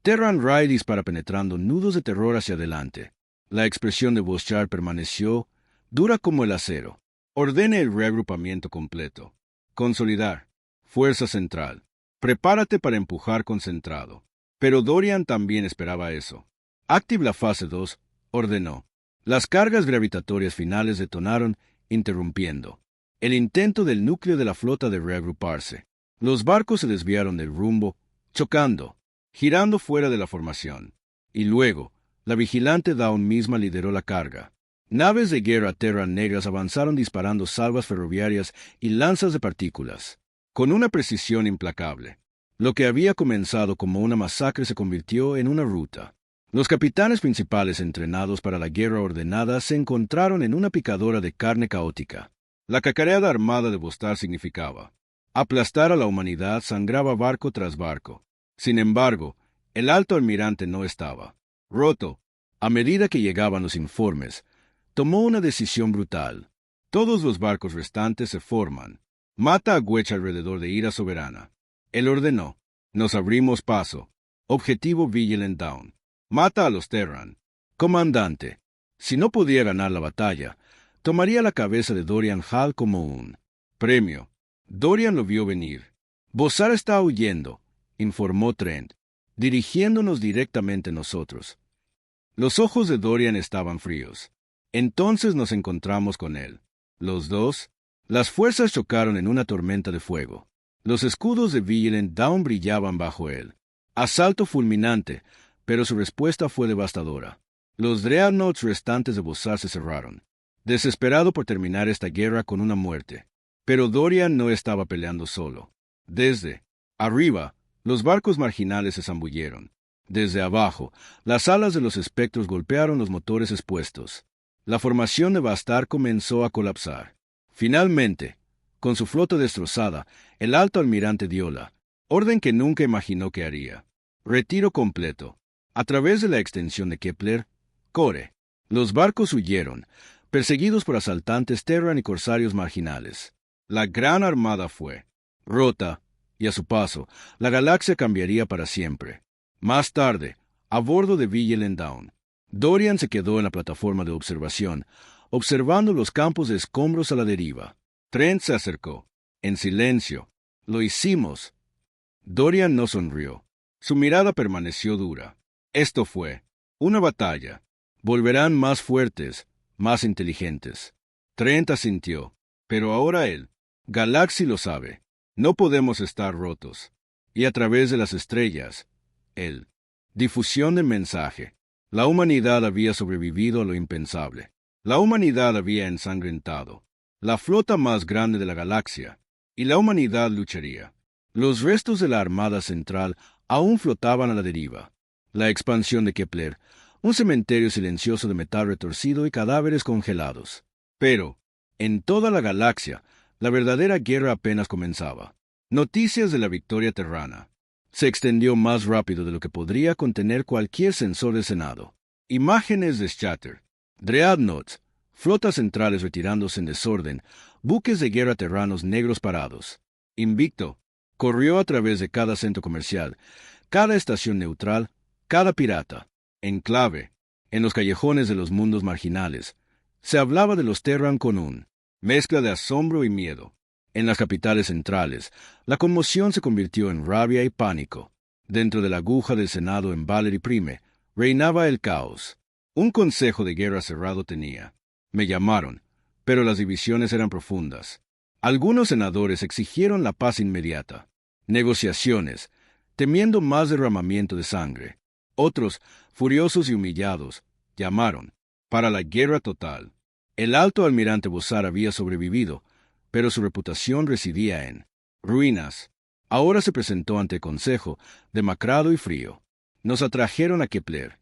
Terran Rai dispara penetrando nudos de terror hacia adelante. La expresión de Bosar permaneció dura como el acero. Ordene el reagrupamiento completo. Consolidar. Fuerza central. Prepárate para empujar concentrado. Pero Dorian también esperaba eso. Active la fase 2, ordenó. Las cargas gravitatorias finales detonaron, interrumpiendo. el intento del núcleo de la flota de reagruparse. Los barcos se desviaron del rumbo, chocando, girando fuera de la formación. Y luego, la vigilante Dawn misma lideró la carga. Naves de guerra Terran negras avanzaron disparando salvas ferroviarias y lanzas de partículas, con una precisión implacable. Lo que había comenzado como una masacre se convirtió en una ruta. Los capitanes principales entrenados para la guerra ordenada se encontraron en una picadora de carne caótica. La cacareada armada de Vostar significaba aplastar a la humanidad, sangraba barco tras barco. Sin embargo, el alto almirante no estaba roto. A medida que llegaban los informes, tomó una decisión brutal. Todos los barcos restantes se forman. Mata a Gwech alrededor de Ira Soberana. Él ordenó. Nos abrimos paso. Objetivo Vigilant Dawn. Mata a los Terran. Comandante. Si no podía ganar la batalla, tomaría la cabeza de Dorian Hall como un premio. Dorian lo vio venir. Vostar está huyendo, informó Trent, dirigiéndonos directamente a nosotros. Los ojos de Dorian estaban fríos. Entonces nos encontramos con él. Los dos. Las fuerzas chocaron en una tormenta de fuego. Los escudos de Vigilant Dawn brillaban bajo él. Asalto fulminante, pero su respuesta fue devastadora. Los Dreadnoughts restantes de Vostar se cerraron, desesperado por terminar esta guerra con una muerte. Pero Dorian no estaba peleando solo. Desde arriba, los barcos marginales se zambulleron. Desde abajo, las alas de los espectros golpearon los motores expuestos. La formación de Vostar comenzó a colapsar. Finalmente, con su flota destrozada, el alto almirante dio la orden que nunca imaginó que haría. Retiro completo. A través de la extensión de Kepler, Core, los barcos huyeron, perseguidos por asaltantes Terran y corsarios marginales. La gran armada fue rota, y a su paso, la galaxia cambiaría para siempre. Más tarde, a bordo de Vigilant Dawn, Dorian se quedó en la plataforma de observación, observando los campos de escombros a la deriva. Trent se acercó. En silencio. Lo hicimos. Dorian no sonrió. Su mirada permaneció dura. Esto fue una batalla. Volverán más fuertes, más inteligentes. Trent asintió. Pero ahora él. Galaxy lo sabe. No podemos estar rotos. Y a través de las estrellas, él. Difusión del mensaje. La humanidad había sobrevivido a lo impensable. La humanidad había ensangrentado la flota más grande de la galaxia, y la humanidad lucharía. Los restos de la Armada Central aún flotaban a la deriva. La expansión de Kepler, un cementerio silencioso de metal retorcido y cadáveres congelados. Pero, en toda la galaxia, la verdadera guerra apenas comenzaba. Noticias de la victoria terrana. Se extendió más rápido de lo que podría contener cualquier sensor de Senado. Imágenes de Shatter, Dreadnoughts, flotas centrales retirándose en desorden, buques de guerra terranos negros parados. Invicto, corrió a través de cada centro comercial, cada estación neutral, cada pirata. Enclave, en los callejones de los mundos marginales, se hablaba de los Terran con un mezcla de asombro y miedo. En las capitales centrales, la conmoción se convirtió en rabia y pánico. Dentro de la aguja del Senado en Valerie Prime, reinaba el caos. Un consejo de guerra cerrado tenía. Me llamaron, pero las divisiones eran profundas. Algunos senadores exigieron la paz inmediata. Negociaciones, temiendo más derramamiento de sangre. Otros, furiosos y humillados, llamaron para la guerra total. El alto almirante Vostar había sobrevivido, pero su reputación residía en ruinas. Ahora se presentó ante el consejo, demacrado y frío. Nos atrajeron a Kepler.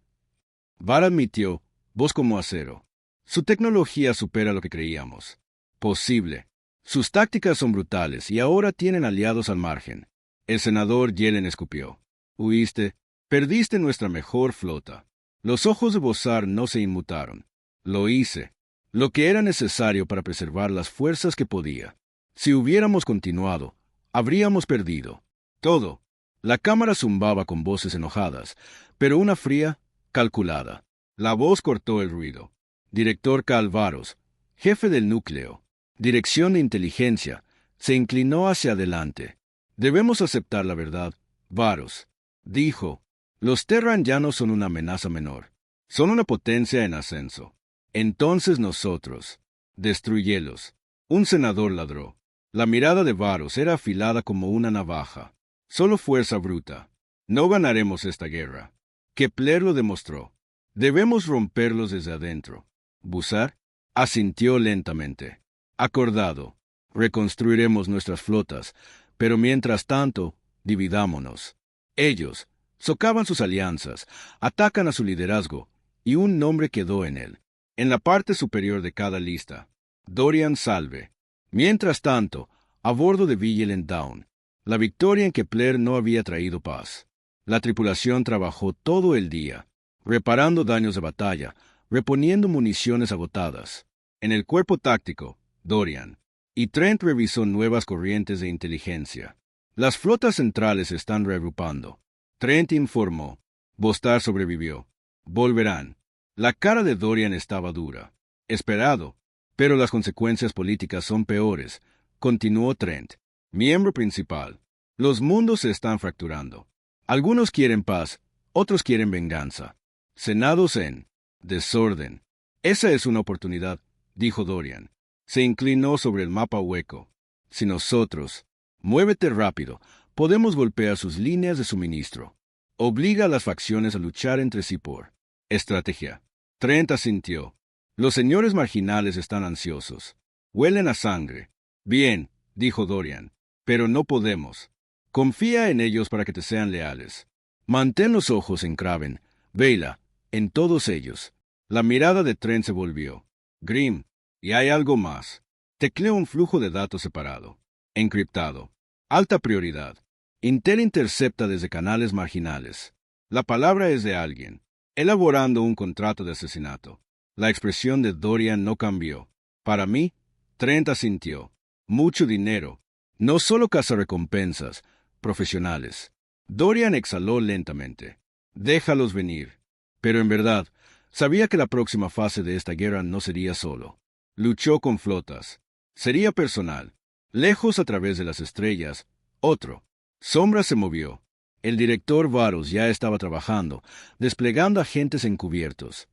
Var admitió, voz como acero. Su tecnología supera lo que creíamos. Posible. Sus tácticas son brutales y ahora tienen aliados al margen. El senador Yellen escupió. Huiste. Perdiste nuestra mejor flota. Los ojos de Vostar no se inmutaron. Lo hice. Lo que era necesario para preservar las fuerzas que podía. Si hubiéramos continuado, habríamos perdido. Todo. La cámara zumbaba con voces enojadas, pero una fría, calculada. La voz cortó el ruido. Director Calvaros, jefe del núcleo, dirección de inteligencia, se inclinó hacia adelante. Debemos aceptar la verdad, Varos. Dijo, los Terran ya no son una amenaza menor. Son una potencia en ascenso. Entonces nosotros, destruyelos. Un senador ladró. La mirada de Varus era afilada como una navaja. Solo fuerza bruta. No ganaremos esta guerra. Kepler lo demostró. Debemos romperlos desde adentro. Busar asintió lentamente. Acordado. Reconstruiremos nuestras flotas, pero mientras tanto, dividámonos. Ellos socavan sus alianzas, atacan a su liderazgo, y un nombre quedó en él. En la parte superior de cada lista, Dorian Salve. Mientras tanto, a bordo de Vigilant Dawn, la victoria en Kepler no había traído paz. La tripulación trabajó todo el día, reparando daños de batalla, reponiendo municiones agotadas. En el cuerpo táctico, Dorian y Trent revisó nuevas corrientes de inteligencia. Las flotas centrales se están reagrupando. Trent informó. Vostar sobrevivió. Volverán. La cara de Dorian estaba dura. Esperado. Pero las consecuencias políticas son peores, continuó Trent, miembro principal. Los mundos se están fracturando. Algunos quieren paz, otros quieren venganza. Senados en desorden. Esa es una oportunidad, dijo Dorian. Se inclinó sobre el mapa hueco. Si nosotros, muévete rápido, podemos golpear sus líneas de suministro. Obliga a las facciones a luchar entre sí por estrategia. Trent asintió. Los señores marginales están ansiosos. Huelen a sangre. Bien, dijo Dorian, pero no podemos. Confía en ellos para que te sean leales. Mantén los ojos en Kraven, Vela, en todos ellos. La mirada de Trent se volvió. Grim, y hay algo más. Tecleó un flujo de datos separado. Encriptado. Alta prioridad. Intel intercepta desde canales marginales. La palabra es de alguien. Elaborando un contrato de asesinato. La expresión de Dorian no cambió. Para mí, Trent asintió. Mucho dinero. No solo cazarrecompensas, profesionales. Dorian exhaló lentamente. Déjalos venir. Pero en verdad, sabía que la próxima fase de esta guerra no sería solo. Luchó con flotas. Sería personal. Lejos a través de las estrellas. Otro. Sombra se movió. El director Varus ya estaba trabajando, desplegando agentes encubiertos,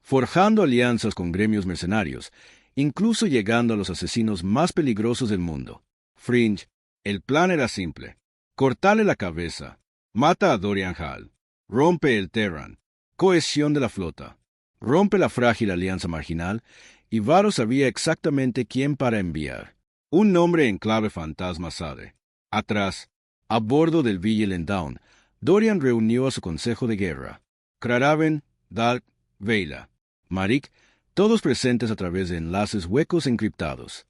forjando alianzas con gremios mercenarios, incluso llegando a los asesinos más peligrosos del mundo. Fringe, el plan era simple. Cortarle la cabeza. Mata a Dorian Hall. Rompe el Terran. Cohesión de la flota. Rompe la frágil alianza marginal, y Varus sabía exactamente quién para enviar. Un nombre en clave fantasma Sade. Atrás, a bordo del Vigilant Dawn, Dorian reunió a su consejo de guerra. Kraven, Dalk, Vela, Marik, todos presentes a través de enlaces huecos encriptados.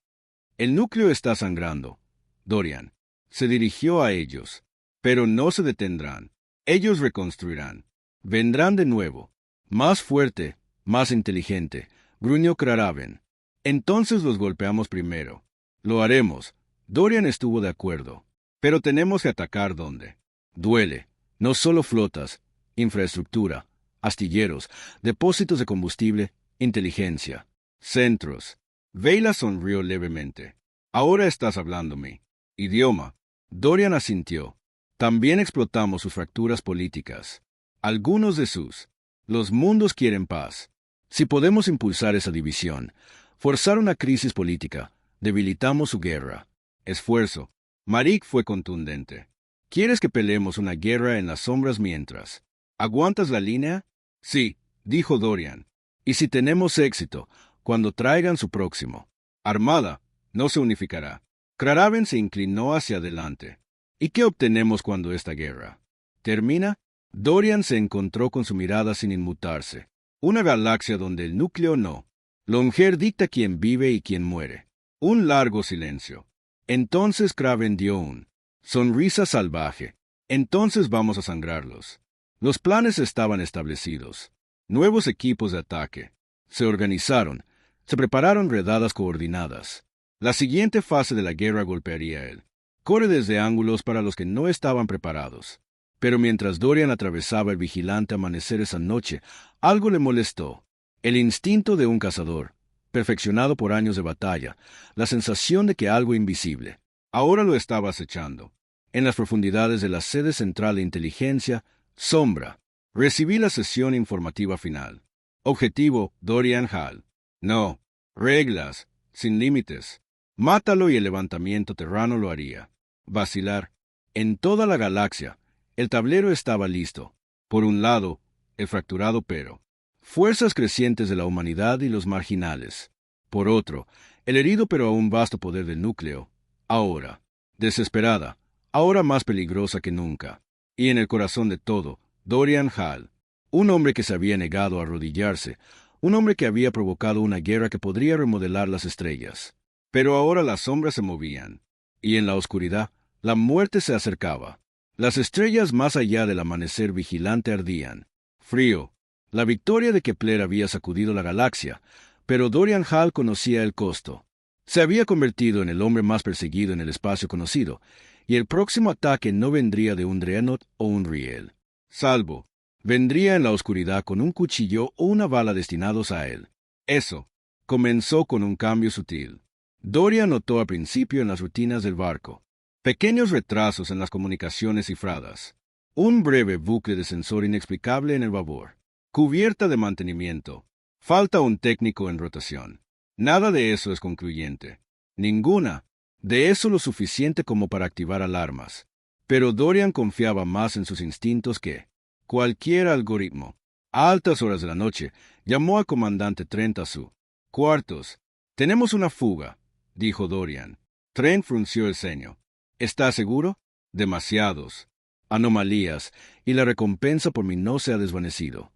El núcleo está sangrando. Dorian se dirigió a ellos, pero no se detendrán. Ellos reconstruirán. Vendrán de nuevo. Más fuerte, más inteligente, gruñó Kraven. Entonces los golpeamos primero. Lo haremos. Dorian estuvo de acuerdo. Pero tenemos que atacar donde duele. No solo flotas, infraestructura, astilleros, depósitos de combustible, inteligencia, centros. Vela sonrió levemente. Ahora estás hablando mi idioma. Dorian asintió. También explotamos sus fracturas políticas. Algunos de sus. Los mundos quieren paz. Si podemos impulsar esa división, forzar una crisis política, debilitamos su guerra. Esfuerzo. Marik fue contundente. ¿Quieres que peleemos una guerra en las sombras mientras? ¿Aguantas la línea? Sí, dijo Dorian. Y si tenemos éxito, cuando traigan su próximo armada, no se unificará. Kraven se inclinó hacia adelante. ¿Y qué obtenemos cuando esta guerra termina? Dorian se encontró con su mirada sin inmutarse. Una galaxia donde el núcleo no. Longer dicta quién vive y quién muere. Un largo silencio. Entonces Kraven dio un sonrisa salvaje. Entonces vamos a sangrarlos. Los planes estaban establecidos. Nuevos equipos de ataque. Se organizaron. Se prepararon redadas coordinadas. La siguiente fase de la guerra golpearía él. Corre desde ángulos para los que no estaban preparados. Pero mientras Dorian atravesaba el vigilante amanecer esa noche, algo le molestó. El instinto de un cazador, perfeccionado por años de batalla, la sensación de que algo invisible ahora lo estaba acechando. En las profundidades de la sede central de inteligencia, Sombra. Recibí la sesión informativa final. Objetivo, Dorian Hall. No. Reglas. Sin límites. Mátalo y el levantamiento terrano lo haría. Vacilar. En toda la galaxia, el tablero estaba listo. Por un lado, el fracturado pero. Fuerzas crecientes de la humanidad y los marginales. Por otro, el herido pero aún vasto poder del núcleo. Ahora, desesperada, ahora más peligrosa que nunca. Y en el corazón de todo, Dorian Hall. Un hombre que se había negado a arrodillarse, un hombre que había provocado una guerra que podría remodelar las estrellas. Pero ahora las sombras se movían, y en la oscuridad, la muerte se acercaba. Las estrellas más allá del amanecer vigilante ardían. Frío. La victoria de Kepler había sacudido la galaxia, pero Dorian Hall conocía el costo. Se había convertido en el hombre más perseguido en el espacio conocido, y el próximo ataque no vendría de un Dreadnought o un Riel. Salvo, vendría en la oscuridad con un cuchillo o una bala destinados a él. Eso comenzó con un cambio sutil. Dorian notó al principio en las rutinas del barco pequeños retrasos en las comunicaciones cifradas, un breve bucle de sensor inexplicable en el babor, cubierta de mantenimiento, falta un técnico en rotación. Nada de eso es concluyente. Ninguna de eso lo suficiente como para activar alarmas. Pero Dorian confiaba más en sus instintos que cualquier algoritmo. A altas horas de la noche, llamó al comandante Trent a su cuartos. «Tenemos una fuga», dijo Dorian. Trent frunció el ceño. «¿Está seguro?» «Demasiados. Anomalías, y la recompensa por mí no se ha desvanecido».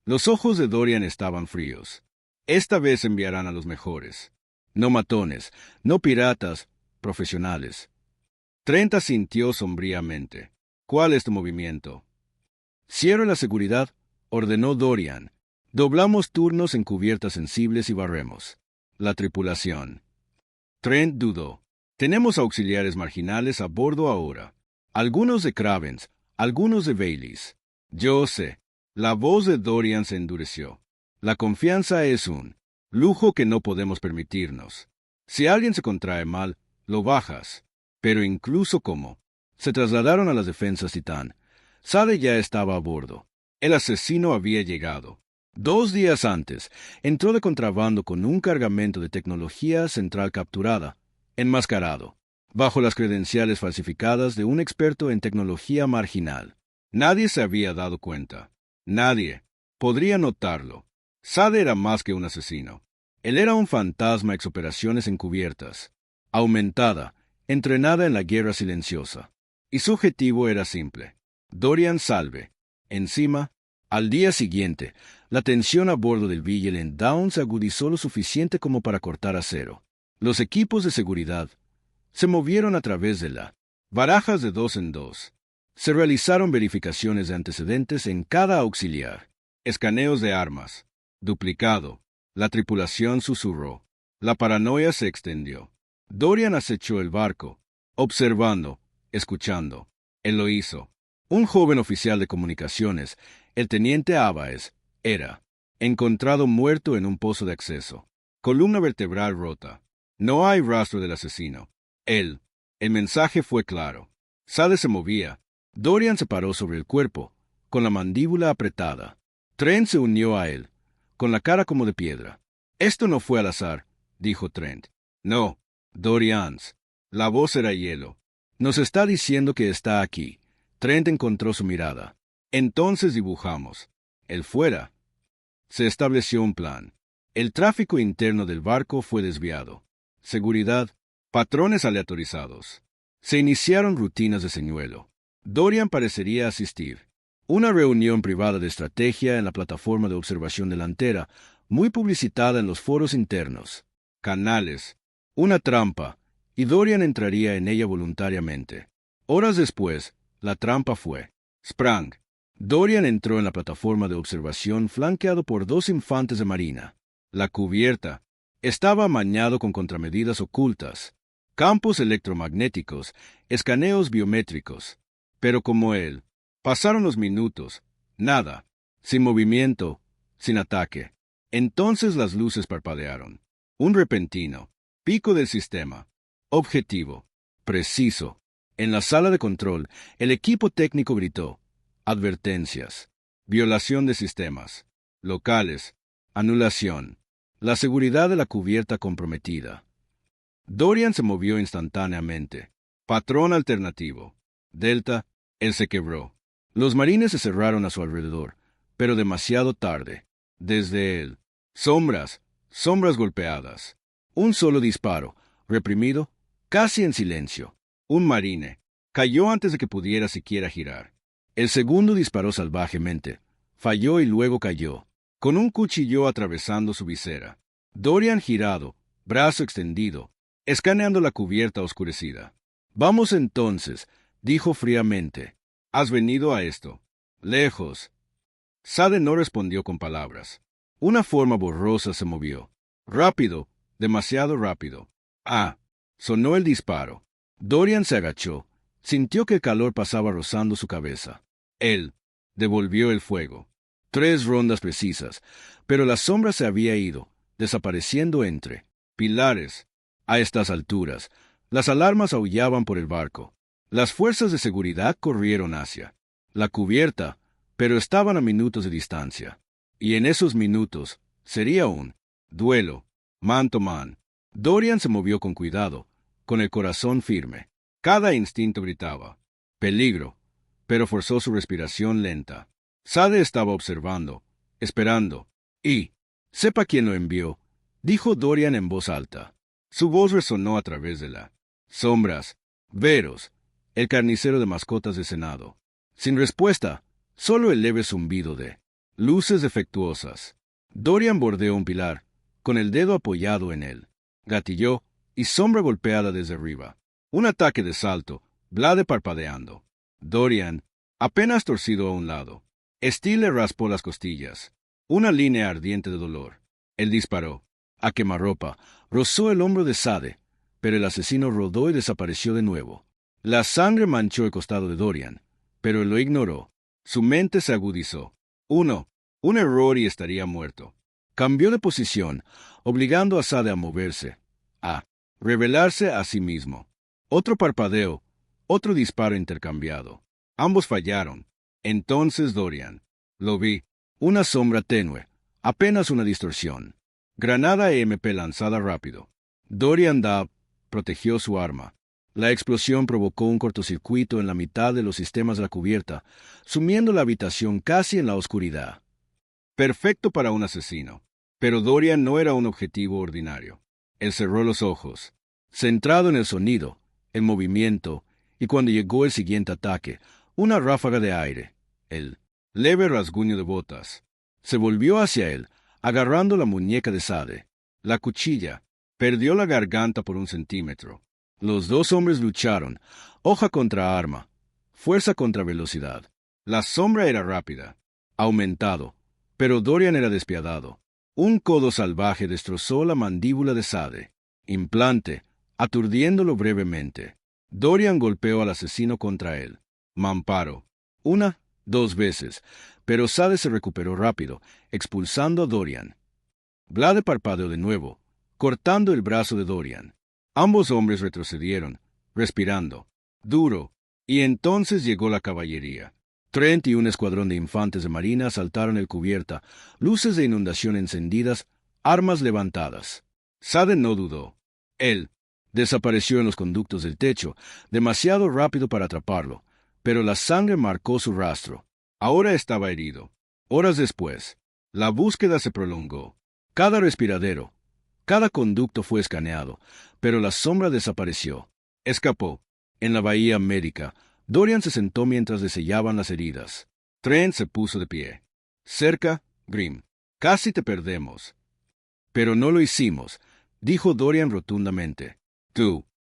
Los ojos de Dorian estaban fríos. Esta vez enviarán a los mejores. No matones, no piratas, profesionales. Trent asintió sombríamente. «¿Cuál es tu movimiento?» «Cierre la seguridad», ordenó Dorian. «Doblamos turnos en cubiertas sensibles y barremos». La tripulación. Trent dudó. «Tenemos auxiliares marginales a bordo ahora. Algunos de Cravens, algunos de Baileys. Yo sé». La voz de Dorian se endureció. «La confianza es un lujo que no podemos permitirnos. Si alguien se contrae mal, lo bajas. Pero incluso como». Se trasladaron a las defensas Titán. Sade ya estaba a bordo. El asesino había llegado. 2 días antes, entró de contrabando con un cargamento de tecnología central capturada, enmascarado, bajo las credenciales falsificadas de un experto en tecnología marginal. Nadie se había dado cuenta. Nadie podría notarlo. Sade era más que un asesino. Él era un fantasma ex operaciones encubiertas, aumentada, entrenada en la guerra silenciosa. Y su objetivo era simple: Dorian Salve. Encima, al día siguiente, la tensión a bordo del Vigilant Dawn se agudizó lo suficiente como para cortar a cero. Los equipos de seguridad se movieron a través de la barajas de 2 en 2. Se realizaron verificaciones de antecedentes en cada auxiliar. Escaneos de armas. Duplicado. La tripulación susurró. La paranoia se extendió. Dorian acechó el barco, observando, escuchando. Él lo hizo. Un joven oficial de comunicaciones, el teniente Abaes, era encontrado muerto en un pozo de acceso. Columna vertebral rota. No hay rastro del asesino. El mensaje fue claro. Sade se movía. Dorian se paró sobre el cuerpo, con la mandíbula apretada. Trent se unió a él, con la cara como de piedra. «Esto no fue al azar», dijo Trent. «No, Dorians». La voz era hielo. «Nos está diciendo que está aquí». Trent encontró su mirada. «Entonces dibujamos. Él fuera». Se estableció un plan. El tráfico interno del barco fue desviado. Seguridad, patrones aleatorizados. Se iniciaron rutinas de señuelo. Dorian parecería asistir. Una reunión privada de estrategia en la plataforma de observación delantera, muy publicitada en los foros internos. Canales. Una trampa, y Dorian entraría en ella voluntariamente. Horas después, la trampa fue. Sprang. Dorian entró en la plataforma de observación flanqueado por 2 infantes de marina. La cubierta estaba amañado con contramedidas ocultas, campos electromagnéticos, escaneos biométricos. Pero como él, pasaron los minutos, nada, sin movimiento, sin ataque. Entonces las luces parpadearon. Un repentino pico del sistema. Objetivo. Preciso. En la sala de control, el equipo técnico gritó: advertencias. Violación de sistemas. Locales. Anulación. La seguridad de la cubierta comprometida. Dorian se movió instantáneamente. Patrón alternativo. Delta, él se quebró. Los marines se cerraron a su alrededor, pero demasiado tarde. Desde él. Sombras, sombras golpeadas. Un solo disparo, reprimido, casi en silencio. Un marine. Cayó antes de que pudiera siquiera girar. El segundo disparó salvajemente. Falló y luego cayó, con un cuchillo atravesando su visera. Dorian girado, brazo extendido, escaneando la cubierta oscurecida. Vamos entonces, dijo fríamente. Has venido a esto. Lejos. Sade no respondió con palabras. Una forma borrosa se movió. Rápido, demasiado rápido. Ah, sonó el disparo. Dorian se agachó. Sintió que el calor pasaba rozando su cabeza. Él devolvió el fuego. 3 rondas precisas, pero la sombra se había ido, desapareciendo entre pilares. A estas alturas, las alarmas aullaban por el barco. Las fuerzas de seguridad corrieron hacia la cubierta, pero estaban a minutos de distancia. Y en esos minutos sería un duelo, man to man. Dorian se movió con cuidado, con el corazón firme. Cada instinto gritaba peligro, pero forzó su respiración lenta. Sade estaba observando, esperando. Y, sepa quién lo envió, dijo Dorian en voz alta. Su voz resonó a través de las sombras. Veros, el carnicero de mascotas de Senado. Sin respuesta, solo el leve zumbido de luces defectuosas. Dorian bordeó un pilar, con el dedo apoyado en él. Gatilló, y sombra golpeada desde arriba. Un ataque de salto, Blade parpadeando. Dorian, apenas torcido a un lado. Steele le raspó las costillas. Una línea ardiente de dolor. Él disparó. A quemarropa, rozó el hombro de Sade, pero el asesino rodó y desapareció de nuevo. La sangre manchó el costado de Dorian, pero él lo ignoró. Su mente se agudizó. Un error y estaría muerto. Cambió de posición, obligando a Sade a moverse, a revelarse a sí mismo. Otro parpadeo, otro disparo intercambiado. Ambos fallaron. Entonces Dorian. Lo vi. Una sombra tenue, apenas una distorsión. Granada EMP lanzada rápido. Dorian Dabb protegió su arma. La explosión provocó un cortocircuito en la mitad de los sistemas de la cubierta, sumiendo la habitación casi en la oscuridad. Perfecto para un asesino. Pero Dorian no era un objetivo ordinario. Él cerró los ojos, centrado en el sonido, el movimiento, y cuando llegó el siguiente ataque, una ráfaga de aire, el leve rasguño de botas, se volvió hacia él, agarrando la muñeca de Sade. La cuchilla perdió la garganta por 1 centímetro. Los 2 hombres lucharon, hoja contra arma, fuerza contra velocidad. La sombra era rápida, aumentado, pero Dorian era despiadado. Un codo salvaje destrozó la mandíbula de Sade. Implante, aturdiéndolo brevemente. Dorian golpeó al asesino contra él. Mamparo. 1, 2 veces, pero Sade se recuperó rápido, expulsando a Dorian. Blade parpadeó de nuevo, cortando el brazo de Dorian. Ambos hombres retrocedieron, respirando, duro, y entonces llegó la caballería. Trent y un escuadrón de infantes de marina saltaron el cubierta, luces de inundación encendidas, armas levantadas. Sade no dudó. Él desapareció en los conductos del techo, demasiado rápido para atraparlo, pero la sangre marcó su rastro. Ahora estaba herido. Horas después, la búsqueda se prolongó. Cada respiradero, cada conducto fue escaneado, pero la sombra desapareció. Escapó. En la bahía médica, Dorian se sentó mientras le sellaban las heridas. Trent se puso de pie. Cerca, Grim. Casi te perdemos. Pero no lo hicimos, dijo Dorian rotundamente.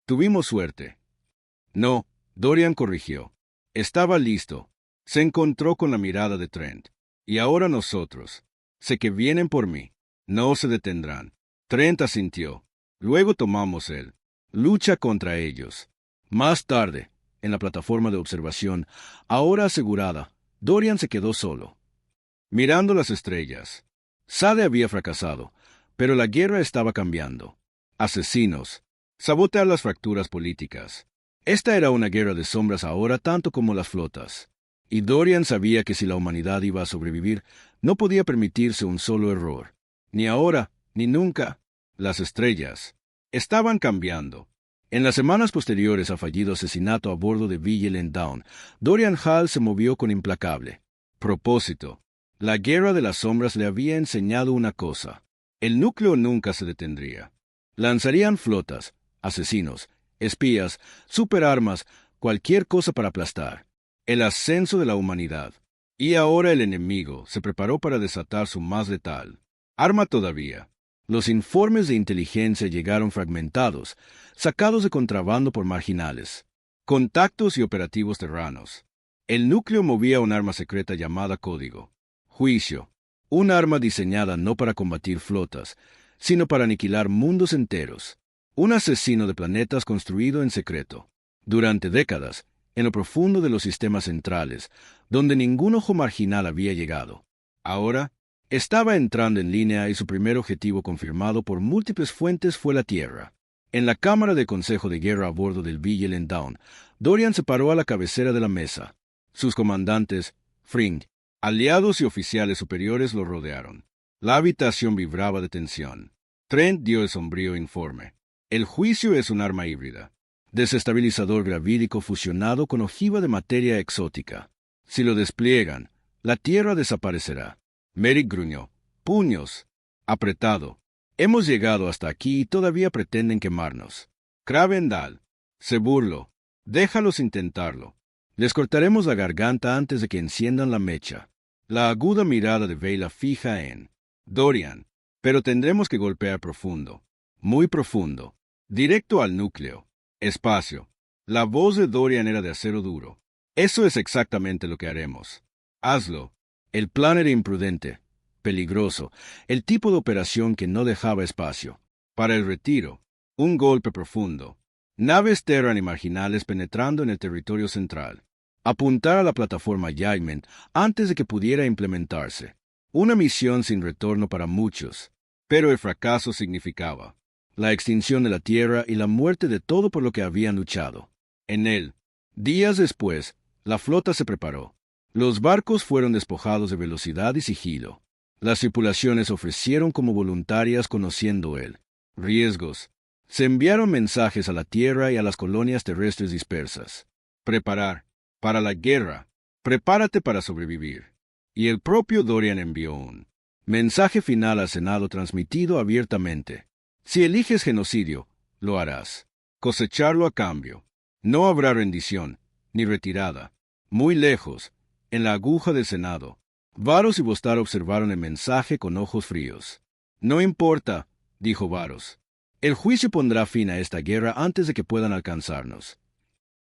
Tuvimos suerte. No, Dorian corrigió. Estaba listo. Se encontró con la mirada de Trent. Y ahora nosotros. Sé que vienen por mí. No se detendrán. Trent asintió. Luego tomamos él. Lucha contra ellos. Más tarde, en la plataforma de observación, ahora asegurada, Dorian se quedó solo, mirando las estrellas. Sade había fracasado, pero la guerra estaba cambiando. Asesinos. Sabotear las fracturas políticas. Esta era una guerra de sombras ahora tanto como las flotas. Y Dorian sabía que si la humanidad iba a sobrevivir, no podía permitirse un solo error. Ni ahora, ni nunca. Las estrellas. Estaban cambiando. En las semanas posteriores al fallido asesinato a bordo de Vigilant Dawn, Dorian Hall se movió con implacable propósito. La guerra de las sombras le había enseñado una cosa. El núcleo nunca se detendría. Lanzarían flotas, asesinos, espías, superarmas, cualquier cosa para aplastar el ascenso de la humanidad. Y ahora el enemigo se preparó para desatar su más letal arma todavía. Los informes de inteligencia llegaron fragmentados, sacados de contrabando por marginales, contactos y operativos terranos. El núcleo movía un arma secreta llamada Código. Juicio. Un arma diseñada no para combatir flotas, sino para aniquilar mundos enteros. Un asesino de planetas construido en secreto. Durante décadas, en lo profundo de los sistemas centrales, donde ningún ojo marginal había llegado. Ahora, estaba entrando en línea y su primer objetivo confirmado por múltiples fuentes fue la Tierra. En la cámara de consejo de guerra a bordo del Vigilant Dawn, Dorian se paró a la cabecera de la mesa. Sus comandantes, Fring, aliados y oficiales superiores lo rodearon. La habitación vibraba de tensión. Trent dio el sombrío informe. El juicio es un arma híbrida. Desestabilizador gravídico fusionado con ojiva de materia exótica. Si lo despliegan, la Tierra desaparecerá. Merrick gruñó. Puños. Apretado. Hemos llegado hasta aquí y todavía pretenden quemarnos. Cravendal. Se burló. Déjalos intentarlo. Les cortaremos la garganta antes de que enciendan la mecha. La aguda mirada de Vela fija en Dorian. Pero tendremos que golpear profundo. Muy profundo. Directo al núcleo. Espacio. La voz de Dorian era de acero duro. Eso es exactamente lo que haremos. Hazlo. El plan era imprudente, peligroso, el tipo de operación que no dejaba espacio. Para el retiro, un golpe profundo. Naves Terran y marginales penetrando en el territorio central. Apuntar a la plataforma Yaimen antes de que pudiera implementarse. Una misión sin retorno para muchos, pero el fracaso significaba la extinción de la Tierra y la muerte de todo por lo que habían luchado. En él, días después, la flota se preparó. Los barcos fueron despojados de velocidad y sigilo. Las tripulaciones ofrecieron como voluntarias conociendo él. Riesgos. Se enviaron mensajes a la Tierra y a las colonias terrestres dispersas. Preparar. Para la guerra. Prepárate para sobrevivir. Y el propio Dorian envió un mensaje final al Senado transmitido abiertamente. Si eliges genocidio, lo harás. Cosecharlo a cambio. No habrá rendición, ni retirada. Muy lejos, en la aguja del Senado, Varos y Bostar observaron el mensaje con ojos fríos. No importa, dijo Varos. El juicio pondrá fin a esta guerra antes de que puedan alcanzarnos.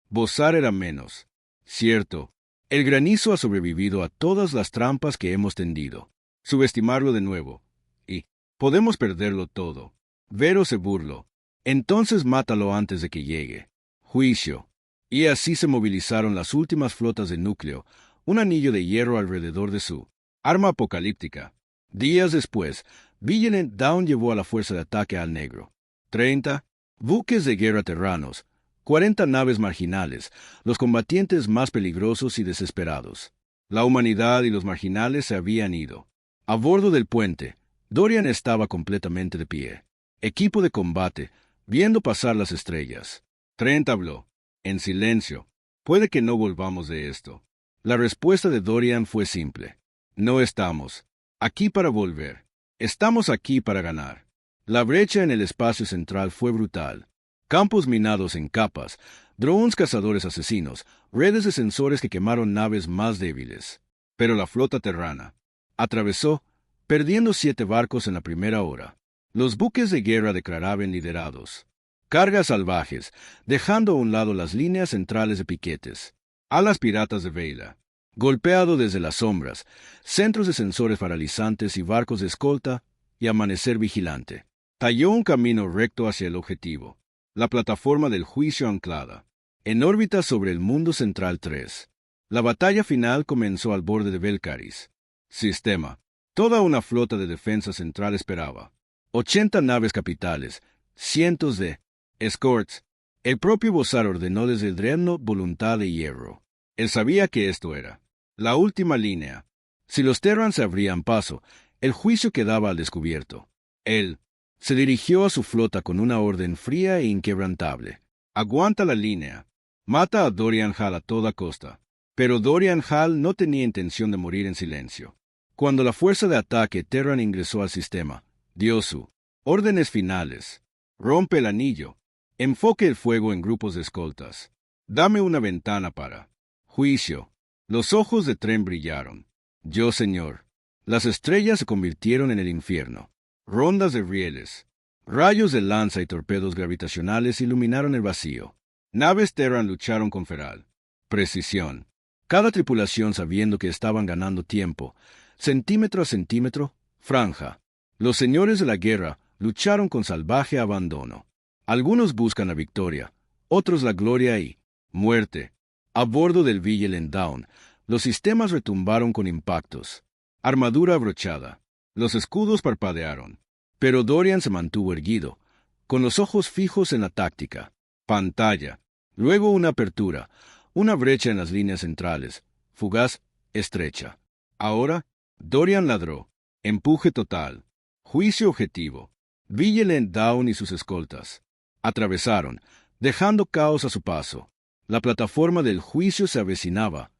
Bostar era menos. Cierto, el granizo ha sobrevivido a todas las trampas que hemos tendido. Subestimarlo de nuevo. Y podemos perderlo todo. Vero se burló. Entonces mátalo antes de que llegue. Juicio. Y así se movilizaron las últimas flotas de núcleo, un anillo de hierro alrededor de su arma apocalíptica. Días después, Vigilant Dawn llevó a la fuerza de ataque al Negro. 30 buques de guerra terranos, 40 naves marginales, los combatientes más peligrosos y desesperados. La humanidad y los marginales se habían ido. A bordo del puente, Dorian estaba completamente de pie. Equipo de combate, viendo pasar las estrellas. Trent habló. En silencio. Puede que no volvamos de esto. La respuesta de Dorian fue simple. No estamos aquí para volver. Estamos aquí para ganar. La brecha en el espacio central fue brutal. Campos minados en capas, drones cazadores asesinos, redes de sensores que quemaron naves más débiles. Pero la flota terrana atravesó, perdiendo 7 barcos en la primera hora. Los buques de guerra declaraban liderados. Cargas salvajes, dejando a un lado las líneas centrales de piquetes. Alas piratas de Vela. Golpeado desde las sombras, centros de sensores paralizantes y barcos de escolta, y amanecer vigilante. Talló un camino recto hacia el objetivo. La plataforma del juicio anclada. En órbita sobre el mundo central 3. La batalla final comenzó al borde de Belcaris. Sistema. Toda una flota de defensa central esperaba. 80 naves capitales, cientos de escorts. El propio Bosar ordenó desde el Dreadnought voluntad de hierro. Él sabía que esto era la última línea. Si los Terran se abrían paso, el juicio quedaba al descubierto. Él Se dirigió a su flota con una orden fría e inquebrantable. Aguanta la línea. Mata a Dorian Hall a toda costa. Pero Dorian Hall no tenía intención de morir en silencio. Cuando la fuerza de ataque Terran ingresó al sistema, dio su órdenes finales. Rompe el anillo. Enfoque el fuego en grupos de escoltas. Dame una ventana para juicio. Los ojos de Tren brillaron. Yo, señor. Las estrellas se convirtieron en el infierno. Rondas de rieles. Rayos de lanza y torpedos gravitacionales iluminaron el vacío. Naves Terran lucharon con feral precisión. Cada tripulación sabiendo que estaban ganando tiempo, centímetro a centímetro, franja. Los señores de la guerra lucharon con salvaje abandono. Algunos buscan la victoria, otros la gloria y muerte. A bordo del Vigilant Dawn, los sistemas retumbaron con impactos. Armadura abrochada. Los escudos parpadearon. Pero Dorian se mantuvo erguido, con los ojos fijos en la táctica. Pantalla. Luego una apertura, una brecha en las líneas centrales, fugaz, estrecha. Ahora, Dorian ladró. Empuje total. Juicio objetivo. Vigilant Dawn y sus escoltas atravesaron, dejando caos a su paso. La plataforma del juicio se avecinaba,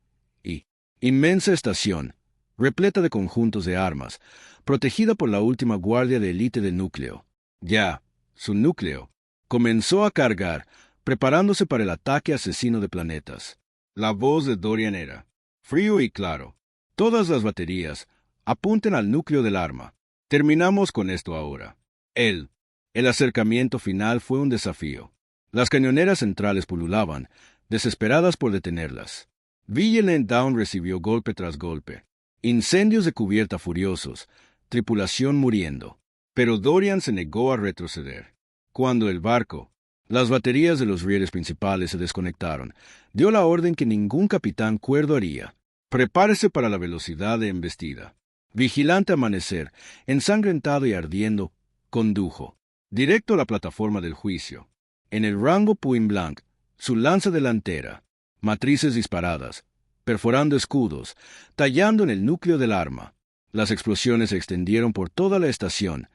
y inmensa estación, repleta de conjuntos de armas, protegida por la última guardia de élite del núcleo. Ya, su núcleo, comenzó a cargar, preparándose para el ataque asesino de planetas. La voz de Dorian era frío y claro. Todas las baterías apunten al núcleo del arma. Terminamos con esto ahora. El acercamiento final fue un desafío. Las cañoneras centrales pululaban, desesperadas por detenerlas. Vigilant Dawn recibió golpe tras golpe. Incendios de cubierta furiosos, tripulación muriendo. Pero Dorian se negó a retroceder. Cuando el barco, las baterías de los rieles principales se desconectaron, dio la orden que ningún capitán cuerdo haría. Prepárese para la velocidad de embestida. Vigilante amanecer, ensangrentado y ardiendo, condujo directo a la plataforma del juicio. En el rango point blank, su lanza delantera, matrices disparadas, perforando escudos, tallando en el núcleo del arma. Las explosiones se extendieron por toda la estación,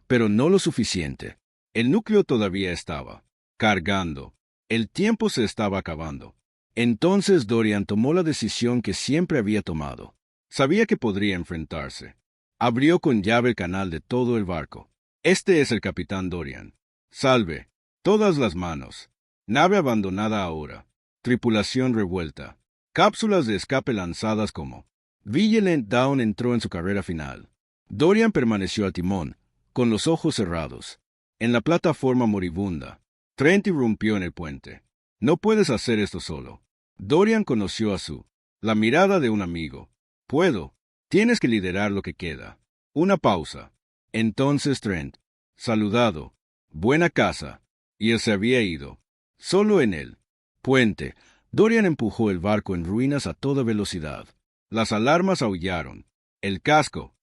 pero no lo suficiente. El núcleo todavía estaba cargando. El tiempo se estaba acabando. Entonces Dorian tomó la decisión que siempre había tomado. Sabía que podría enfrentarse. Abrió con llave el canal de todo el barco. Este es el capitán Dorian. Salve. Todas las manos. Nave abandonada ahora. Tripulación revuelta. Cápsulas de escape lanzadas como. Vigilant Dawn entró en su carrera final. Dorian permaneció al timón, con los ojos cerrados. En la plataforma moribunda, Trent irrumpió en el puente. No puedes hacer esto solo. Dorian conoció a la mirada de un amigo. Puedo. Tienes que liderar lo que queda. Una pausa. Entonces Trent, saludado, buena casa, y él se había ido. Solo en el puente, Dorian empujó el barco en ruinas a toda velocidad. Las alarmas aullaron. El casco,